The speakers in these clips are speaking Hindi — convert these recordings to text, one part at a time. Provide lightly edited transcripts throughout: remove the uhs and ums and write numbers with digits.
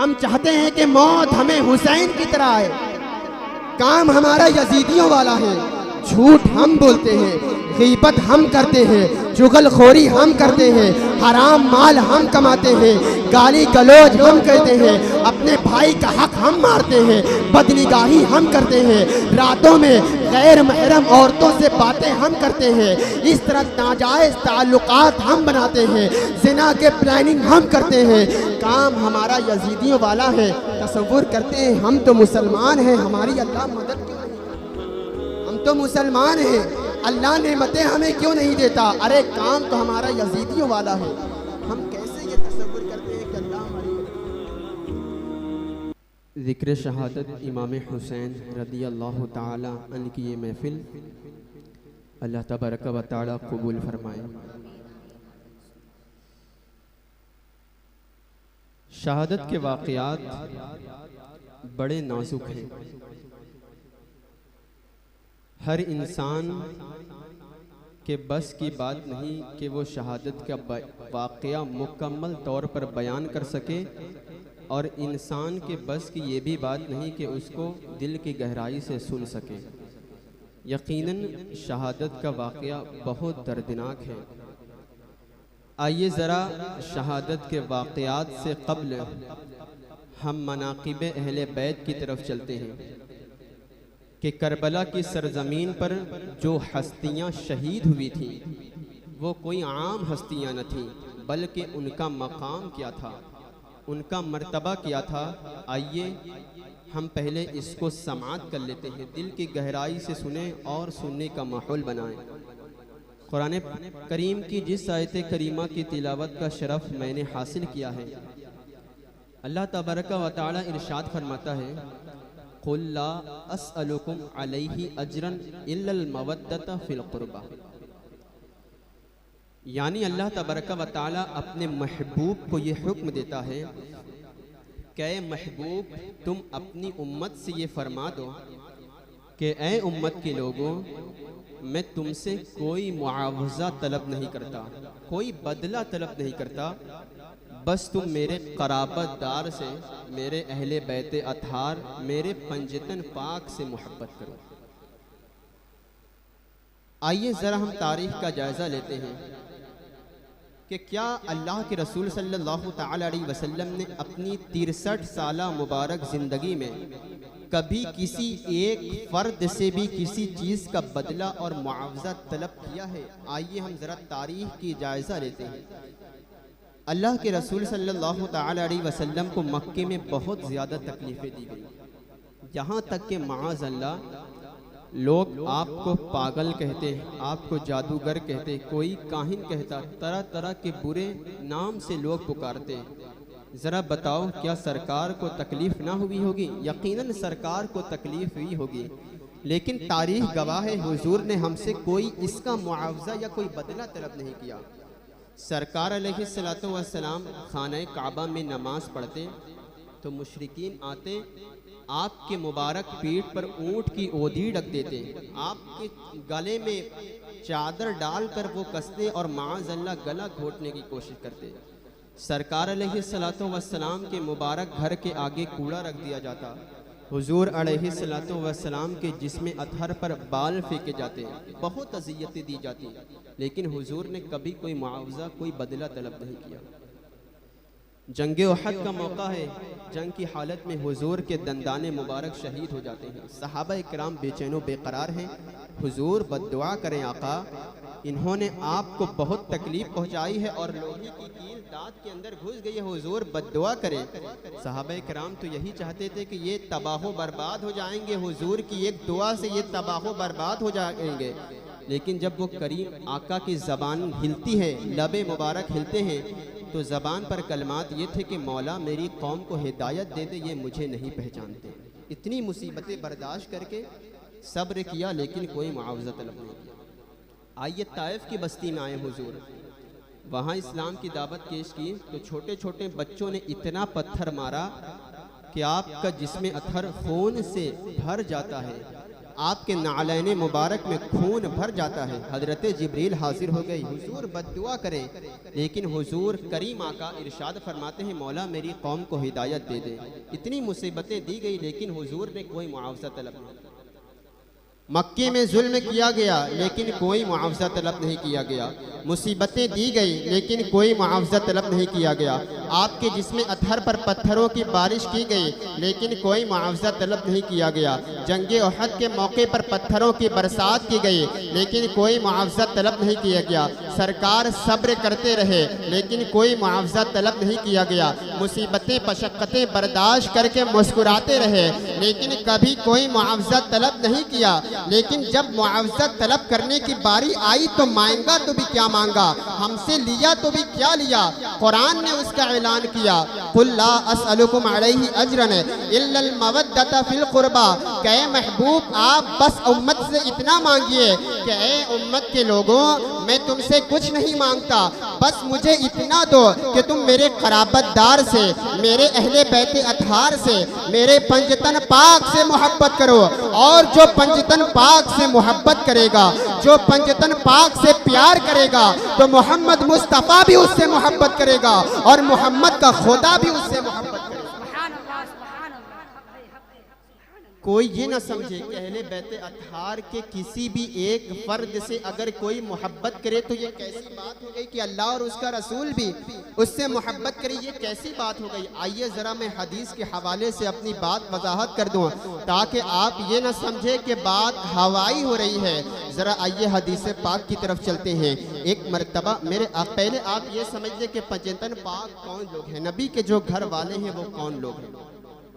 हम चाहते हैं कि मौत हमें हुसैन की तरह आए। काम हमारा यजीदियों वाला है। झूठ हम बोलते हैं, गीबत हम करते हैं, चुगलखोरी हम करते हैं, हराम माल हम कमाते हैं, गाली गलौज हम करते हैं, अपने भाई का हक हम मारते हैं, बदनिगाही हम करते हैं, रातों में गैर महरम औरतों से बातें हम करते हैं, इस तरह नाजायज़ ताल्लुकात हम बनाते हैं, ज़िना के प्लानिंग हम करते हैं। काम हमारा यजीदियों वाला है। तसव्वुर करते हैं हम तो मुसलमान हैं, हमारी अल्लाह मदद क्यों नहीं? हम तो मुसलमान हैं, अल्लाह नेमतें हमें क्यों नहीं देता? अरे काम तो हमारा यजीदियों वाला है। हम कैसे ये तसव्वुर करते हैं कि अल्लाह हमारी ज़िक्र शहादत इमाम हुसैन रज़ी अल्लाह ताला अन्हु की ये महफ़िल अल्लाह तबारक व तआला कबूल फरमाए। शहादत के वाक़यात बड़े नाजुक हैं। हर इंसान के बस की बात नहीं कि वो शहादत का वाक़या मुकम्मल तौर पर बयान कर सके, और इंसान के बस की ये भी बात नहीं कि उसको दिल की गहराई से सुन सके। यकीनन शहादत का वाक़या बहुत दर्दनाक है। आइए ज़रा शहादत के वाक़यात से क़ब्ल हम मनाक़िब अहले बैत की तरफ चलते हैं कि करबला की सरज़मीन पर जो हस्तियाँ शहीद हुई थीं वो कोई आम हस्तियाँ न थीं, बल्कि उनका मकाम क्या था, उनका मर्तबा क्या था। आइए हम पहले इसको समाअत कर लेते हैं, दिल की गहराई से सुने और सुनने का माहौल बनाएं। कुरान करीम की जिस आयत करीमा की तिलावत का शरफ मैंने हासिल किया है, अल्लाह तबारक व तआला इरशाद फरमाता है, कुल ला अस्अलुकुम अलैहि अजरन इल्लल मवद्दत फिल कुर्बा। यानी अल्लाह तबारक व तआला अपने महबूब को ये हुक्म देता है कि ऐ महबूब, तुम अपनी उम्मत से ये फरमा दो कि ऐ उम्मत के लोगों, मैं तुमसे कोई मुआवजा तलब नहीं करता, कोई बदला तलब नहीं करता, बस तुम मेरे क़राबतदार से, मेरे अहले बैत अतहार, मेरे पंजतन पाक से मोहब्बत करो। आइए ज़रा हम तारीख़ का जायज़ा लेते हैं कि क्या अल्लाह के रसूल सल्लल्लाहु तआला अलैहि वसल्लम ने अपनी 63 साला मुबारक ज़िंदगी में कभी किसी एक फ़र्द से भी किसी चीज़ का बदला और मुआवजा तलब किया है? आइए हम ज़रा तारीख़ की जायज़ा लेते हैं। अल्लाह के रसूल सल्लल्लाहु तआला अलैहि वसल्लम को मक्के में बहुत ज़्यादा तकलीफ़ें दी गई, यहाँ तक कि माअज़ अल्लाह लोग आपको पागल कहते, आपको जादूगर कहते, कोई काहिन कहता, तरह तरह के बुरे नाम से लोग पुकारते। ज़रा बताओ, क्या सरकार को तकलीफ़ ना हुई होगी? यकीनन सरकार को तकलीफ़ हुई होगी, लेकिन तारीख़ गवाह है हुजूर ने हमसे कोई इसका मुआवजा या कोई बदला तलब नहीं किया। सरकार अलैहिस्सलातु वस्सलाम खाने काबा में नमाज पढ़ते तो मुशरिकीन आते, आपके मुबारक पीठ पर ऊँट की ओधी रख देते, आपके गले में चादर डालकर वो कसते और माअज़ अल्लाह गला घोटने की कोशिश करते। सरकार अलैहिस्सलातु वस्सलाम के मुबारक घर के आगे कूड़ा रख दिया जाता, हुजूर अलैहिस्सलातु वस्सलाम के जिस्म अतहर पर बाल फेंके जाते, बहुत अज़ियतें दी जाती, लेकिन हुजूर ने कभी कोई मुआवजा, कोई बदला तलब नहीं किया। जंग उहद का मौका है, जंग की हालत में हुजूर के दंदाने मुबारक शहीद हो जाते हैं। सहाबा इकराम बेचैनो बेकरार हैं, हुजूर बद्दुआ करें आका, इन्होंने आपको बहुत तकलीफ़ पहुंचाई है और लोहे की कील दांत के अंदर घुस गई है, हुजूर बद्दुआ करें। सहाबा इकराम तो यही चाहते थे कि ये तबाह बर्बाद हो जाएंगे, हुजूर की एक दुआ से ये तबाह बर्बाद हो जाएंगे। लेकिन जब वो करीम आका की ज़बान हिलती है, लबे मुबारक हिलते हैं, तो ज़बान पर कलमात ये थे कि मौला मेरी कौम को हिदायत दे दे, ये मुझे नहीं पहचानते। इतनी मुसीबतें बर्दाश्त करके सब्र किया, लेकिन कोई मुआवजा तलब नहीं किया। आइए ताइफ की बस्ती में आए हुजूर, वहाँ इस्लाम की दावत पेश की तो छोटे छोटे बच्चों ने इतना पत्थर मारा कि आपका जिस्म अतहर खून से भर जाता है, आपके नालैन मुबारक में खून भर जाता है। हजरत जिब्रील हाजिर हो गई, हुजूर बद्दुआ करें, लेकिन हुजूर करीम आका इरशाद फरमाते हैं मौला मेरी कौम को हिदायत दे दे। इतनी मुसीबतें दी गई लेकिन हुजूर ने कोई मुआवजा तलब नहीं। मक्के में जुल्म किया गया लेकिन कोई मुआवजा तलब नहीं किया गया। मुसीबतें दी गई लेकिन कोई मुआवजा तलब नहीं किया गया। आपके जिस्म अतहर पर पत्थरों की बारिश की गई लेकिन कोई मुआवजा तलब नहीं किया गया। जंगे उहद के मौके पर पत्थरों की बरसात की गई लेकिन कोई मुआवजा तलब नहीं किया गया। सरकार सब्र करते रहे लेकिन कोई मुआवजा तलब नहीं किया गया। मुसीबतें मशक्क़तें बर्दाश्त करके मुस्कुराते रहे लेकिन कभी कोई मुआवजा तलब नहीं किया। लेकिन जब मुआवजा तलब करने की बारी आई तो मांगा तो भी क्या मांगा, हमसे लिया तो भी क्या लिया। कुरान ने उसका ऐलान किया, कुल ला अस्अलुकुम अलैहि अजरन इल्लल मवद्दता फिल कुर्बा। कहे महबूब आप बस उम्मत से इतना मांगिए कि ए उम्मत के लोगों मैं तुमसे कुछ नहीं मांगता, बस मुझे इतना दो कि तुम मेरे क़राबतदार से, मेरे अहले बैते अतहार से, मेरे पंजतन पाक से मोहब्बत करो। और जो पंजतन पाक से मोहब्बत करेगा, जो पंजतन पाक से प्यार करेगा तो मोहम्मद मुस्तफ़ा भी उससे मोहब्बत करेगा और मोहम्मद का खुदा भी उससे मोहब्बत करेगा। कोई ये ना समझे कि अहले बैते अतहार के किसी भी एक फर्द से अगर कोई मोहब्बत करे तो ये कैसी बात हो गई कि अल्लाह और उसका रसूल भी उससे मोहब्बत करे, ये कैसी बात हो गई। आइए ज़रा मैं हदीस के हवाले से अपनी बात वजाहत कर दूँ ताकि आप ये ना समझे कि बात हवाई हो रही है। ज़रा आइए हदीस पाक की तरफ चलते हैं। एक मरतबा पहले आप ये समझिए कि पंजतन पाक कौन लोग हैं, नबी के जो घर वाले हैं वो कौन लोग हैं।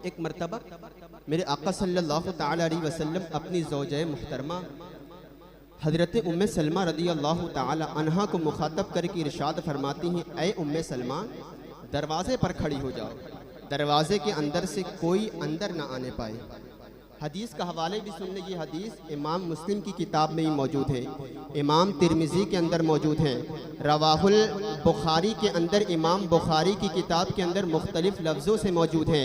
एक मरतबा मेरे आका सल्लल्लाहु ताला अलैहि वसल्लम अपनी ज़ौजा मुहतरमा हज़रत उम्मे सलमा रदी अल्लाह ताला अन्हा को मुखातब करके इरशाद फरमाती हैं, ऐ उम्मे सलमा दरवाज़े पर खड़ी हो जाओ, दरवाज़े के अंदर से कोई अंदर ना आने पाए। हदीस का हवाले भी सुन लीजिए। हदीस इमाम मुस्लिम की किताब में ही मौजूद है, इमाम तिरमिज़ी के अंदर मौजूद है, रवाहुल बुखारी के अंदर इमाम बुखारी की किताब के अंदर मुख्तलिफ लफ्ज़ों से मौजूद है,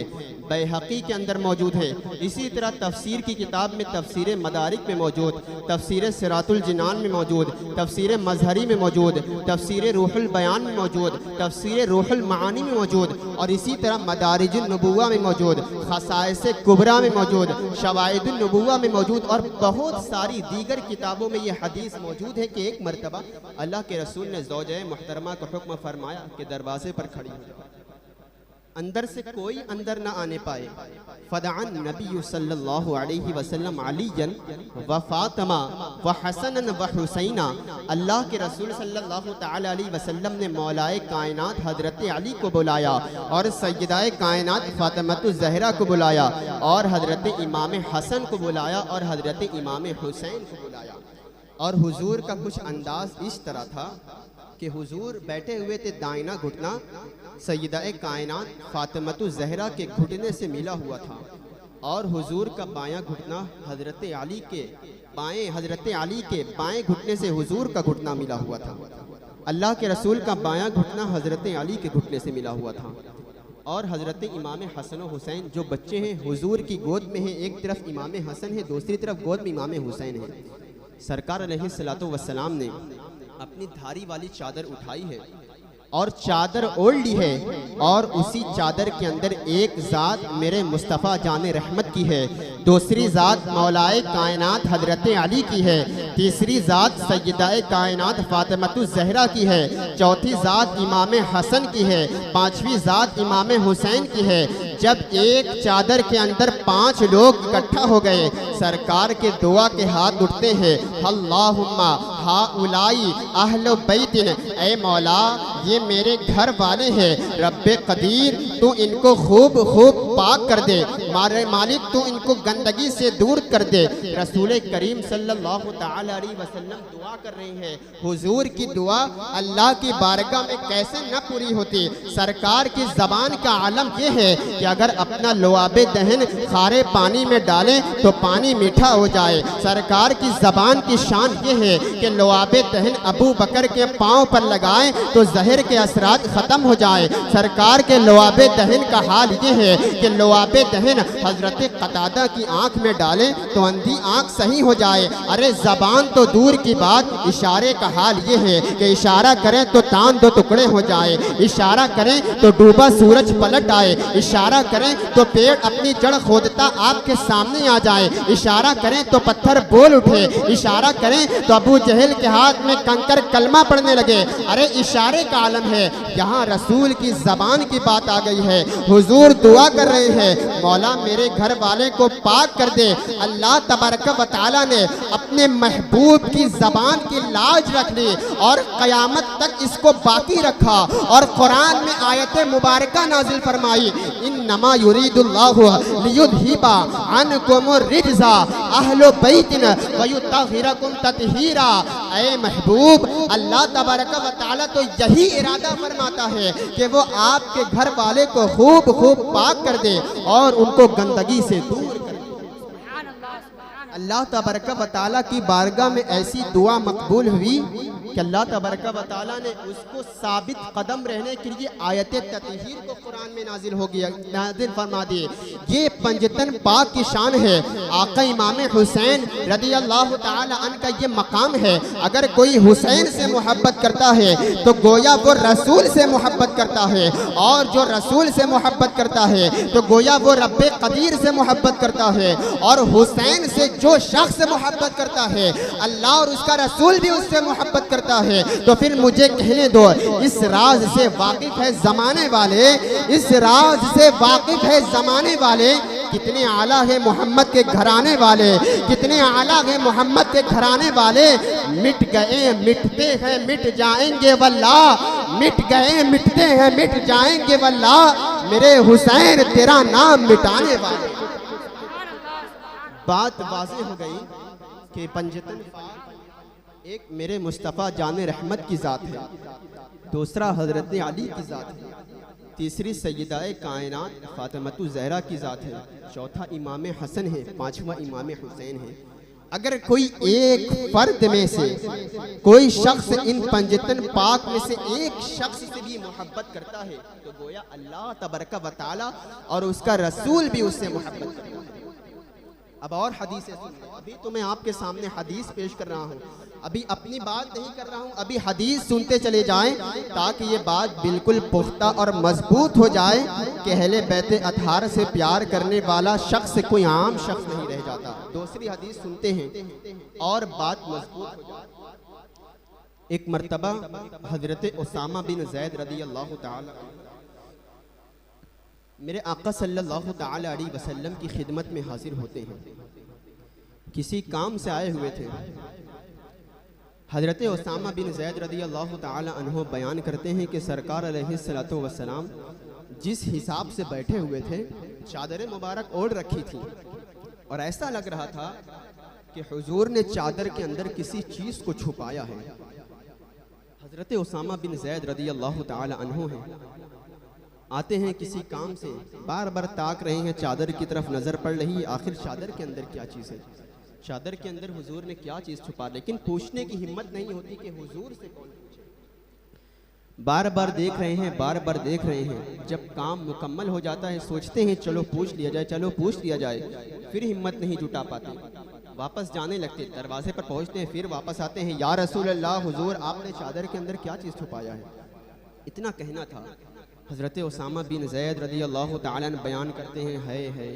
बैहक़ी के अंदर मौजूद है। इसी तरह तफसीर की किताब में तफसीर मदारिक में मौजूद, तफसीर सिरातुल जिनान में मौजूद, तफसीर मजहरी में मौजूद, तफसीर रूहुल बयान में मौजूद, तफसीर रूहुल मानी में मौजूद और इसी तरह मदारिजुन नबुव्वा में मौजूद, खसाइस कुबरा में मौजूद, शवाहिदुन नबुव्वा में मौजूद और बहुत सारी दीगर किताबों में ये हदीस मौजूद है कि एक मरतबा अल्लाह के रसूल ने ज़ौजा मुहतरमा को हुक्म फरमाया कि दरवाजे पर खड़ी हो जाओ, अंदर से कोई अंदर ना आने पाए। फदअन नबी सल्लल्लाहु अलैहि वसल्लम अलीयन व फातिमा व हसनन व हुसैना। अल्लाह के रसूल सल्लल्लाहु ताला अलैहि वसल्लम ने मौलाए कायनात हज़रत अली को बुलाया और सय्यदाए कायनात फातिमातुज़ ज़हरा को बुलाया और हज़रत इमाम हसन को बुलाया और हज़रत इमाम हुसैन को बुलाया। और हुजूर का कुछ अंदाज इस तरह था कि हुजूर बैठे हुए थे, दाहिना घुटना सय्यदाए कायनात फातिमातुज़ ज़हरा के घुटने से मिला हुआ था और हुजूर का बायां घुटना हज़रत अली के बाएं घुटने से हुजूर का घुटना मिला हुआ था। अल्लाह के रसूल का बायां घुटना हज़रत अली के घुटने से मिला हुआ था और हज़रत इमाम हसन और हुसैन जो बच्चे हैं हुजूर की गोद में हैं, एक तरफ इमाम हसन है, दूसरी तरफ गोद में इमाम हुसैन है। सरकार अलैहिस्सलातु वस्सलाम ने अपनी धारी वाली चादर उठाई है और चादर ओढ़ ली है और उसी चादर के अंदर एक ज़ात मेरे मुस्तफ़ा जाने रहमत की है, दूसरी ज़ात मौलाए कायनात हज़रत अली की है, तीसरी ज़ात सय्यदाए कायनात फातिमातुज़ ज़हरा की है, चौथी ज़ात इमाम हसन की है, पांचवी ज़ात इमाम हुसैन की है। जब एक चादर के अंदर 5 लोग इकट्ठा हो गए, सरकार के दुआ के हाथ उठते हैं, अल्लाहुम्मा हाउलाई अहले बैतिन, ऐ मौला ये मेरे घर वाले हैं, रब्बे कदीर तू इनको खूब खूब पाक कर दे, मारे मालिक तू इनको गंदगी से दूर कर दे। रसूल करीम सल्लल्लाहु ताला अलैहि वसल्लम दुआ कर रहे हैं। हुजूर की दुआ अल्लाह की बारगाह में कैसे न पूरी होती। सरकार की ज़बान का आलम यह है कि अगर अपना लुआबे दहन खारे पानी में डालें तो पानी मीठा हो जाए। सरकार की ज़बान की शान ये है कि लुआबे दहन अबू बकर के पाँव पर लगाएं तो जहर जहर के असरात ख़त्म हो जाए। सरकार के लवाबे दहन का हाल ये है कि लवाबे दहन हजरत कतादा की आँख में डालें तो अंधी आँख सही हो जाए। अरे ज़बान तो दूर की बात, इशारे का हाल ये है कि इशारा करें तो तान दो टुकड़े हो जाए, इशारा करें तो डूबा सूरज पलट आए, इशारा करें तो पेड़ अपनी जड़ खोदता आपके सामने आ जाए, इशारा करें तो पत्थर बोल उठे, इशारा करें तो अबू जहल के हाथ में कंकर कलमा पड़ने लगे। अरे इशारे का आलम है। यहाँ रसूल की ज़बान की बात आ गई है। हुजूर दुआ कर रहे हैं, मौला मेरे घर वाले को पाक कर दे। अल्लाह तबारक व तआला ने अपने महबूब की ज़बान की लाज रख ली और क़यामत तक इसको बाकी रखा और कुरान में आयत मुबारका नाजिल फरमाई, इन्नमा युरीदुल्लाहु लियुज़हिबा अन्कुम रिज्सा अहले बैतिन व युतहिरकुम तत्हीरा। ऐ महबूब, अल्लाह तबारक व तआला तो यही इरादा फरमाता है कि वो आपके घर वाले को खूब खूब पाक कर दे और उनको गंदगी से दूर कर दे। अल्लाह तबारक व तआला की बारगाह में ऐसी दुआ मकबूल हुई कि अल्लाह तबारक व तआला ने उसको साबित कदम रहने के लिए आयत तत्हीर को कुरान में नाजिल हो गया, नाजिल फरमा दिए। ये पंजतन पाक की शान है। आका इमाम हुसैन रदी अल्लाह तआला अन्हु का ये मकाम है। अगर कोई हुसैन से मोहब्बत करता है तो गोया वो रसूल से मोहब्बत करता है, और जो रसूल से मोहब्बत करता है तो गोया वो रब्बे कदीर से मोहब्बत करता है। और हुसैन से जो शख्स मोहब्बत करता है, अल्लाह और उसका रसूल भी उससे मोहब्बत करता है। तो फिर मुझे कहने दो, इस राज से वाकिफ है जमाने वाले, इस राज से वाकिफ है जमाने वाले, कितने आला है मोहम्मद के घराने वाले, कितने आला है मोहम्मद के घराने वाले। मिट गए मिटते हैं मिट जाएंगे वल्लाह, मिट गए मिटते हैं मिट जाएंगे वल्लाह, मेरे हुसैन तेरा नाम मिटाने वाले। बात वाज़ेह हो गई कि पंजतन एक मेरे मुस्तफ़ा जान रहमत की ज़ात है, दूसरा हज़रत अली की ज़ात है, तीसरी सैयदाए कायनात फ़ातिमतु ज़हरा की ज़ात है, चौथा इमाम हसन है, पांचवा इमाम हुसैन है। अगर कोई एक फ़र्द में से कोई शख्स इन पंजतन पाक में से एक शख्स से भी मोहब्बत करता है तो गोया अल्लाह तबारक व तआला और उसका रसूल भी उससे मोहब्बत करता है। अब और हदीस है, अभी तो मैं आपके सामने हदीस पेश कर रहा हूँ, अभी अपनी बात नहीं कर रहा हूँ, अभी हदीस सुनते चले जाएं ताकि ये बात बिल्कुल पुख्ता और मजबूत हो जाए कि अहले बैत अतहार से प्यार करने वाला शख्स कोई आम शख्स नहीं रह जाता। दूसरी हदीस सुनते हैं और बात मजबूत हो जाए। एक मर्तबा हजरत उसामा बिन ज़ैद रदी अल्लाह तआला मेरे आका सल्लल्लाहु तआला अलैहि वसल्लम की खिदमत में हाजिर होते हैं। किसी काम से आए हुए थे। हज़रत उसामा बिन ज़ैद रदी अल्लाह तआला अन्हु बयान करते हैं कि सरकार अलैहिस्सलातु वस्सलाम जिस हिसाब से बैठे हुए थे, चादर मुबारक ओढ़ रखी थी और ऐसा लग रहा था कि हुजूर ने चादर के अंदर किसी चीज़ को छुपाया है। हज़रत उसामा बिन ज़ैद रदी अल्लाह तआला अन्हु हैं, आते हैं किसी काम से, बार बार ताक रहे हैं, चादर की तरफ नज़र पड़ रही है, आखिर चादर के अंदर क्या चीज़ है, चादर के अंदर हुजूर ने क्या चीज़ छुपा, लेकिन पूछने की हिम्मत नहीं होती कि हुजूर से कौन पूछे। बार बार देख रहे हैं, बार बार देख रहे हैं, जब काम मुकम्मल हो जाता है सोचते हैं चलो पूछ लिया जाए, चलो पूछ लिया जाए, फिर हिम्मत नहीं जुटा पाते, वापस जाने लगते, दरवाजे पर पहुंचते हैं, फिर वापस आते हैं, या रसूल अल्लाह हुजूर आपने चादर के अंदर क्या चीज़ छुपाया है। इतना कहना था। हज़रत उसामा बिन ज़ैद रदी अल्लाह तआला अन्हु बयान करते हैं है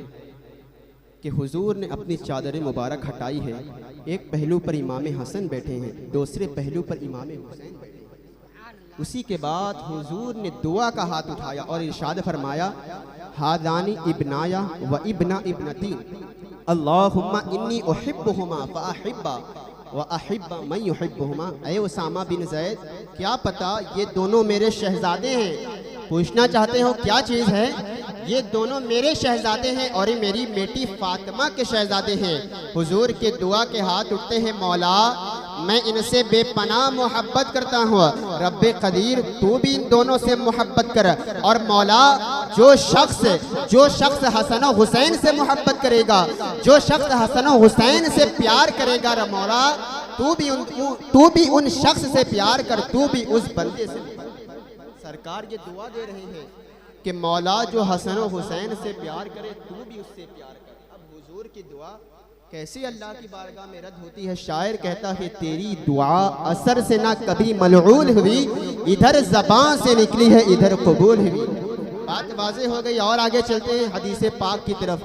कि हुजूर ने अपनी चादर मुबारक हटाई है, एक पहलू पर इमाम हसन बैठे हैं, दूसरे पहलू पर इमाम हुसैन बैठे हैं। उसी के बाद हुजूर ने दुआ का हाथ उठाया और इरशाद फरमाया, हादानी इब्नाया व इब्ना इब्नती अल्लाहुम्मा इन्नी उहिब्बुहुमा फ़अहिब्बा व अहिब्बा मन युहिब्बुहुमा। ऐ उसामा बिन ज़ैद, क्या पता ये दोनों मेरे शहजादे हैं। पूछना चाहते हो क्या चीज़ है? ये दोनों मेरे शहजादे हैं और ये मेरी बेटी फातिमा के शहजादे हैं। हुजूर के दुआ के हाथ उठते हैं, मौला मैं इनसे बेपनाह मोहब्बत करता हूँ, रब्बे कदीर तू भी इन दोनों से मोहब्बत कर। और मौला जो शख्स हसन और हुसैन से मोहब्बत करेगा, जो शख्स हसन और हुसैन से प्यार करेगा, रे मौला तू भी उन शख्स से प्यार कर, तू भी उस बंदे से। सरकार ये दुआ दे रहे हैं कि मौला जो हसन और हुसैन से प्यार करे तू भी उससे प्यार कर। अब हुजूर की दुआ कैसे अल्लाह की बारगाह में रद्द होती है? शायर कहता है तेरी दुआ असर से ना कभी मलऊन हुई, इधर ज़बान से निकली है इधर कबूल हुई। बात वाज़ेह हो गई और आगे चलते हैं हदीस पाक की तरफ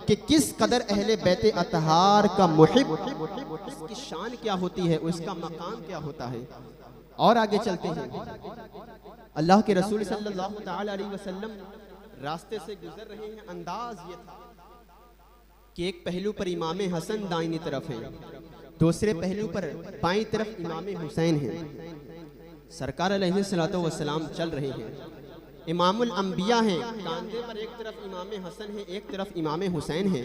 कि किस कदर अहले बैत अतहार का मुहिब, उसकी शान क्या होती है, उसका मकाम क्या होता है। और आगे चलते हैं, अल्लाह के रसूल सल्लल्लाहु तआला अलैहि वसल्लम रास्ते से गुजर रहे हैं। अंदाज ये था कि एक पहलू पर इमाम हसन दाहिनी तरफ है, दूसरे पहलू पर बाईं तरफ इमाम हुसैन है। सरकार अलैहिस्सलातु वस्सलाम चल रहे हैं, इमामुल अंबिया हैं, कांधे पर एक तरफ इमाम हसन है, एक तरफ इमाम हुसैन है।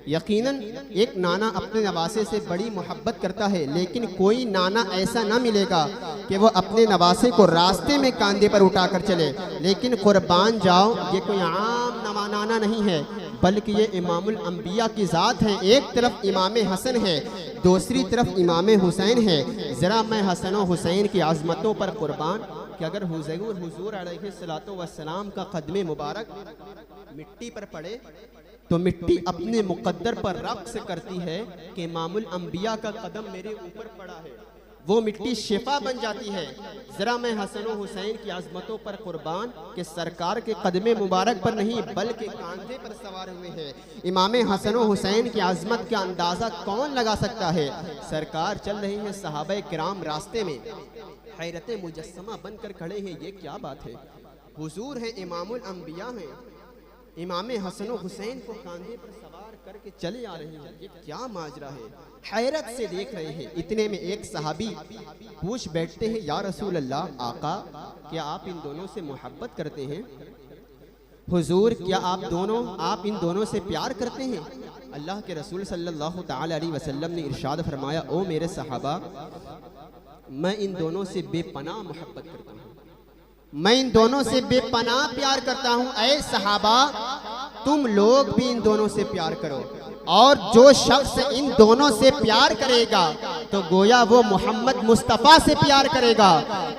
यकीनन एक नाना अपने नवासे से बड़ी मोहब्बत करता है, लेकिन कोई नाना ऐसा ना मिलेगा कि वो अपने नवासे को रास्ते में कांधे पर उठाकर चले। लेकिन कुर्बान जाओ, ये कोई आम नाना नहीं है, बल्कि ये इमामुल अंबिया की ज़ात है। एक तरफ इमाम हसन है, दूसरी तरफ इमाम हुसैन है। ज़रा मैं हसन और हुसैन की आज़मतों पर कुर्बान कि अगर हुजूर अलैहिस्सलातु वस्सलाम का कदमे मुबारक मिट्टी पर पड़े तो मिट्टी अपने मुकद्दर पर रक्स करती है कि इमामुल अंबिया का कदम मेरे ऊपर पड़ा है, वो मिट्टी शिफा बन जाती है। ज़रा मैं हसन और हुसैन की आज़मतों पर कुर्बान कि सरकार के कदमे मुबारक पर नहीं बल्कि कांधे पर सवार हुए हैं। इमाम हसन और हुसैन की आज़मत का अंदाज़ा कौन लगा सकता है? सरकार चल रही है, सहाबा किराम रास्ते में हैरत मुजस्समा बनकर खड़े हैं। ये क्या बात है? हुजूर है, इमामुल अंबिया हैं, इमाम हसन और हुसैन को कांधे पर सवार करके चले आ रहे हैं। ये क्या माजरा है? हैरत से देख रहे हैं। इतने में एक सहाबी पूछ बैठते हैं, या रसूल अल्लाह, आका क्या आप इन दोनों से मोहब्बत करते हैं? हुजूर क्या आप इन दोनों से प्यार करते हैं? अल्लाह के रसूल सल्लल्लाहु तआला अलैहि वसल्लम ने इरशाद फरमाया, ओ मेरे सहाबा, मैं इन दोनों से बेपनाह मोहब्बत करता हूँ, मैं इन दोनों से बेपनाह प्यार करता हूँ। ऐ सहाबा, तुम लोग भी इन दोनों से प्यार करो, और जो शख्स इन दोनों से प्यार करेगा तो गोया वो मोहम्मद मुस्तफ़ा से प्यार करेगा,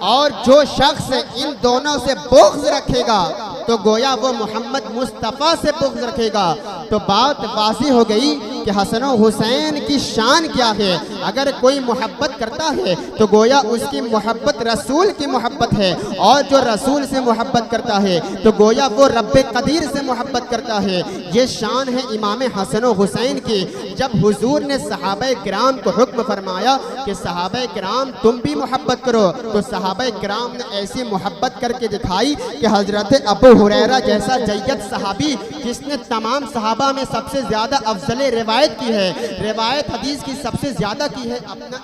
और जो शख्स इन दोनों से बुग़्ज़ रखेगा तो गोया वो मोहम्मद मुस्तफ़ा से बुग़्ज़ रखेगा। तो बात वाज़ेह हो गई कि हसन और हुसैन की शान क्या है। अगर कोई मोहब्बत करता है तो गोया उसकी मोहब्बत रसूल की मोहब्बत है, और जो रसूल से मोहब्बत करता है तो गोया वो रब्बे कदीर से मोहब्बत करता है। ये शान है इमाम हसन और हुसैन की। जब हुजूर ने सहाबा किराम को हुक्म फरमाया कि सहाबा किराम तुम भी मोहब्बत करो, तो सहाबा किराम ने ऐसी मोहब्बत करके दिखाई कि हजरत अबू हुरैरा जैसा जय्यद सहाबी, जिसने तमाम सहाबा में सबसे ज़्यादा अफजल रिवायत की है, रिवायत हदीस की सबसे ज़्यादा की है, अपना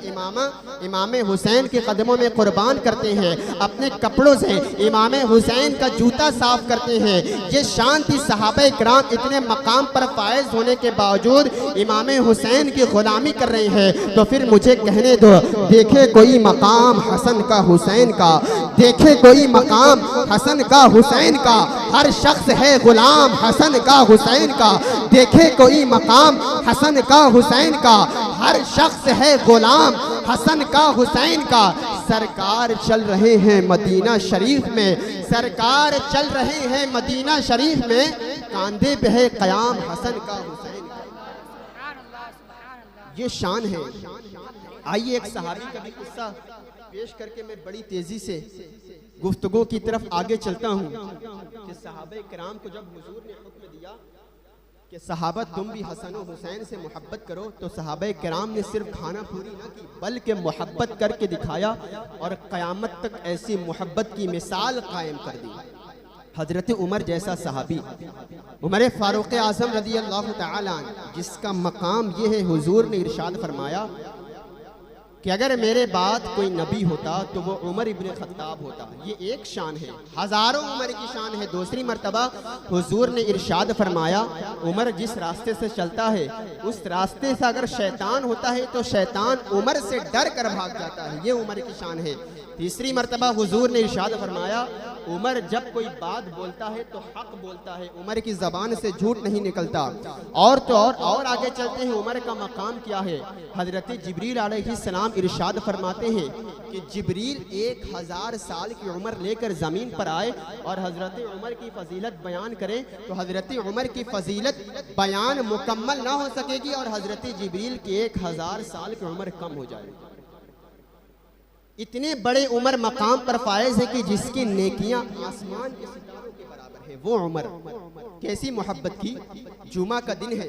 इमाम हुसैन के कदमों में कुर्बान करते हैं, अपने कपड़ों से इमाम हुसैन का जूता साफ करते हैं। ये शान थी सहाबा किराम इतने मकाम पर फायज होने के बावजूद इमाम हुसैन की गुलामी कर रहे हैं। तो फिर मुझे कहने दो, देखे कोई मकाम हसन का हुसैन का, देखे कोई मकाम हसन का हुसैन का, हर शख्स है गुलाम हसन का हुसैन का। देखे कोई मकाम हसन का हुसैन का, हर शख्स है गुलाम हसन का हुसैन का। सरकार चल रहे हैं मदीना शरीफ में, सरकार चल रहे हैं मदीना शरीफ में, कांधे पे है क़याम हसन का हुसैन का। ये शान है। आइए एक सहाबी का भी किस्सा पेश करके मैं बड़ी तेजी से गुफ्तगू की तरफ आगे चलता हूँ कि सहाबा किराम को जब हुजूर ने हुक्म दिया कि सहाबा तुम भी हसन और हुसैन से मोहब्बत करो, तो सहाबा किराम ने सिर्फ खाना पूरी न की बल्कि मोहब्बत करके दिखाया और क़यामत तक ऐसी मोहब्बत की मिसाल कायम कर दी। हजरत उमर जैसा सहाबी, उमर फारूक आज़म रज़ी अल्लाह तआला अन्हु, जिसका मकाम ये है, हुजूर ने इरशाद फरमाया कि अगर मेरे बाद कोई नबी होता तो वो उमर इब्न खत्ताब होता। ये एक शान है, हज़ारों उमर की शान है। दूसरी मर्तबा हुजूर ने इरशाद फरमाया, उमर जिस रास्ते से चलता है उस रास्ते से अगर शैतान होता है तो शैतान उमर से डर कर भाग जाता है। ये उमर की शान है। तीसरी मर्तबा हुजूर ने इरशाद फरमाया, उमर जब कोई बात बोलता है तो हक बोलता है, उमर की ज़बान से झूठ नहीं निकलता। और तो और आगे चलते हैं, उमर का मकाम क्या है। हज़रत जिब्रील अलैहिस्सलाम इरशाद फरमाते हैं कि जिब्रील 1000 साल की उम्र लेकर ज़मीन पर आए और हज़रत उमर की फ़जीलत बयान करें तो हज़रत उमर की फ़जीलत बयान मुकम्मल ना हो सकेगी और हज़रत जिब्रील की 1000 साल की उम्र कम हो जाएगी। इतने बड़े उमर मकाम पर फायज है कि जिसकी नेकियां आसमान के सितारों के बराबर है। वो उमर कैसी मोहब्बत की। जुमा का दिन है,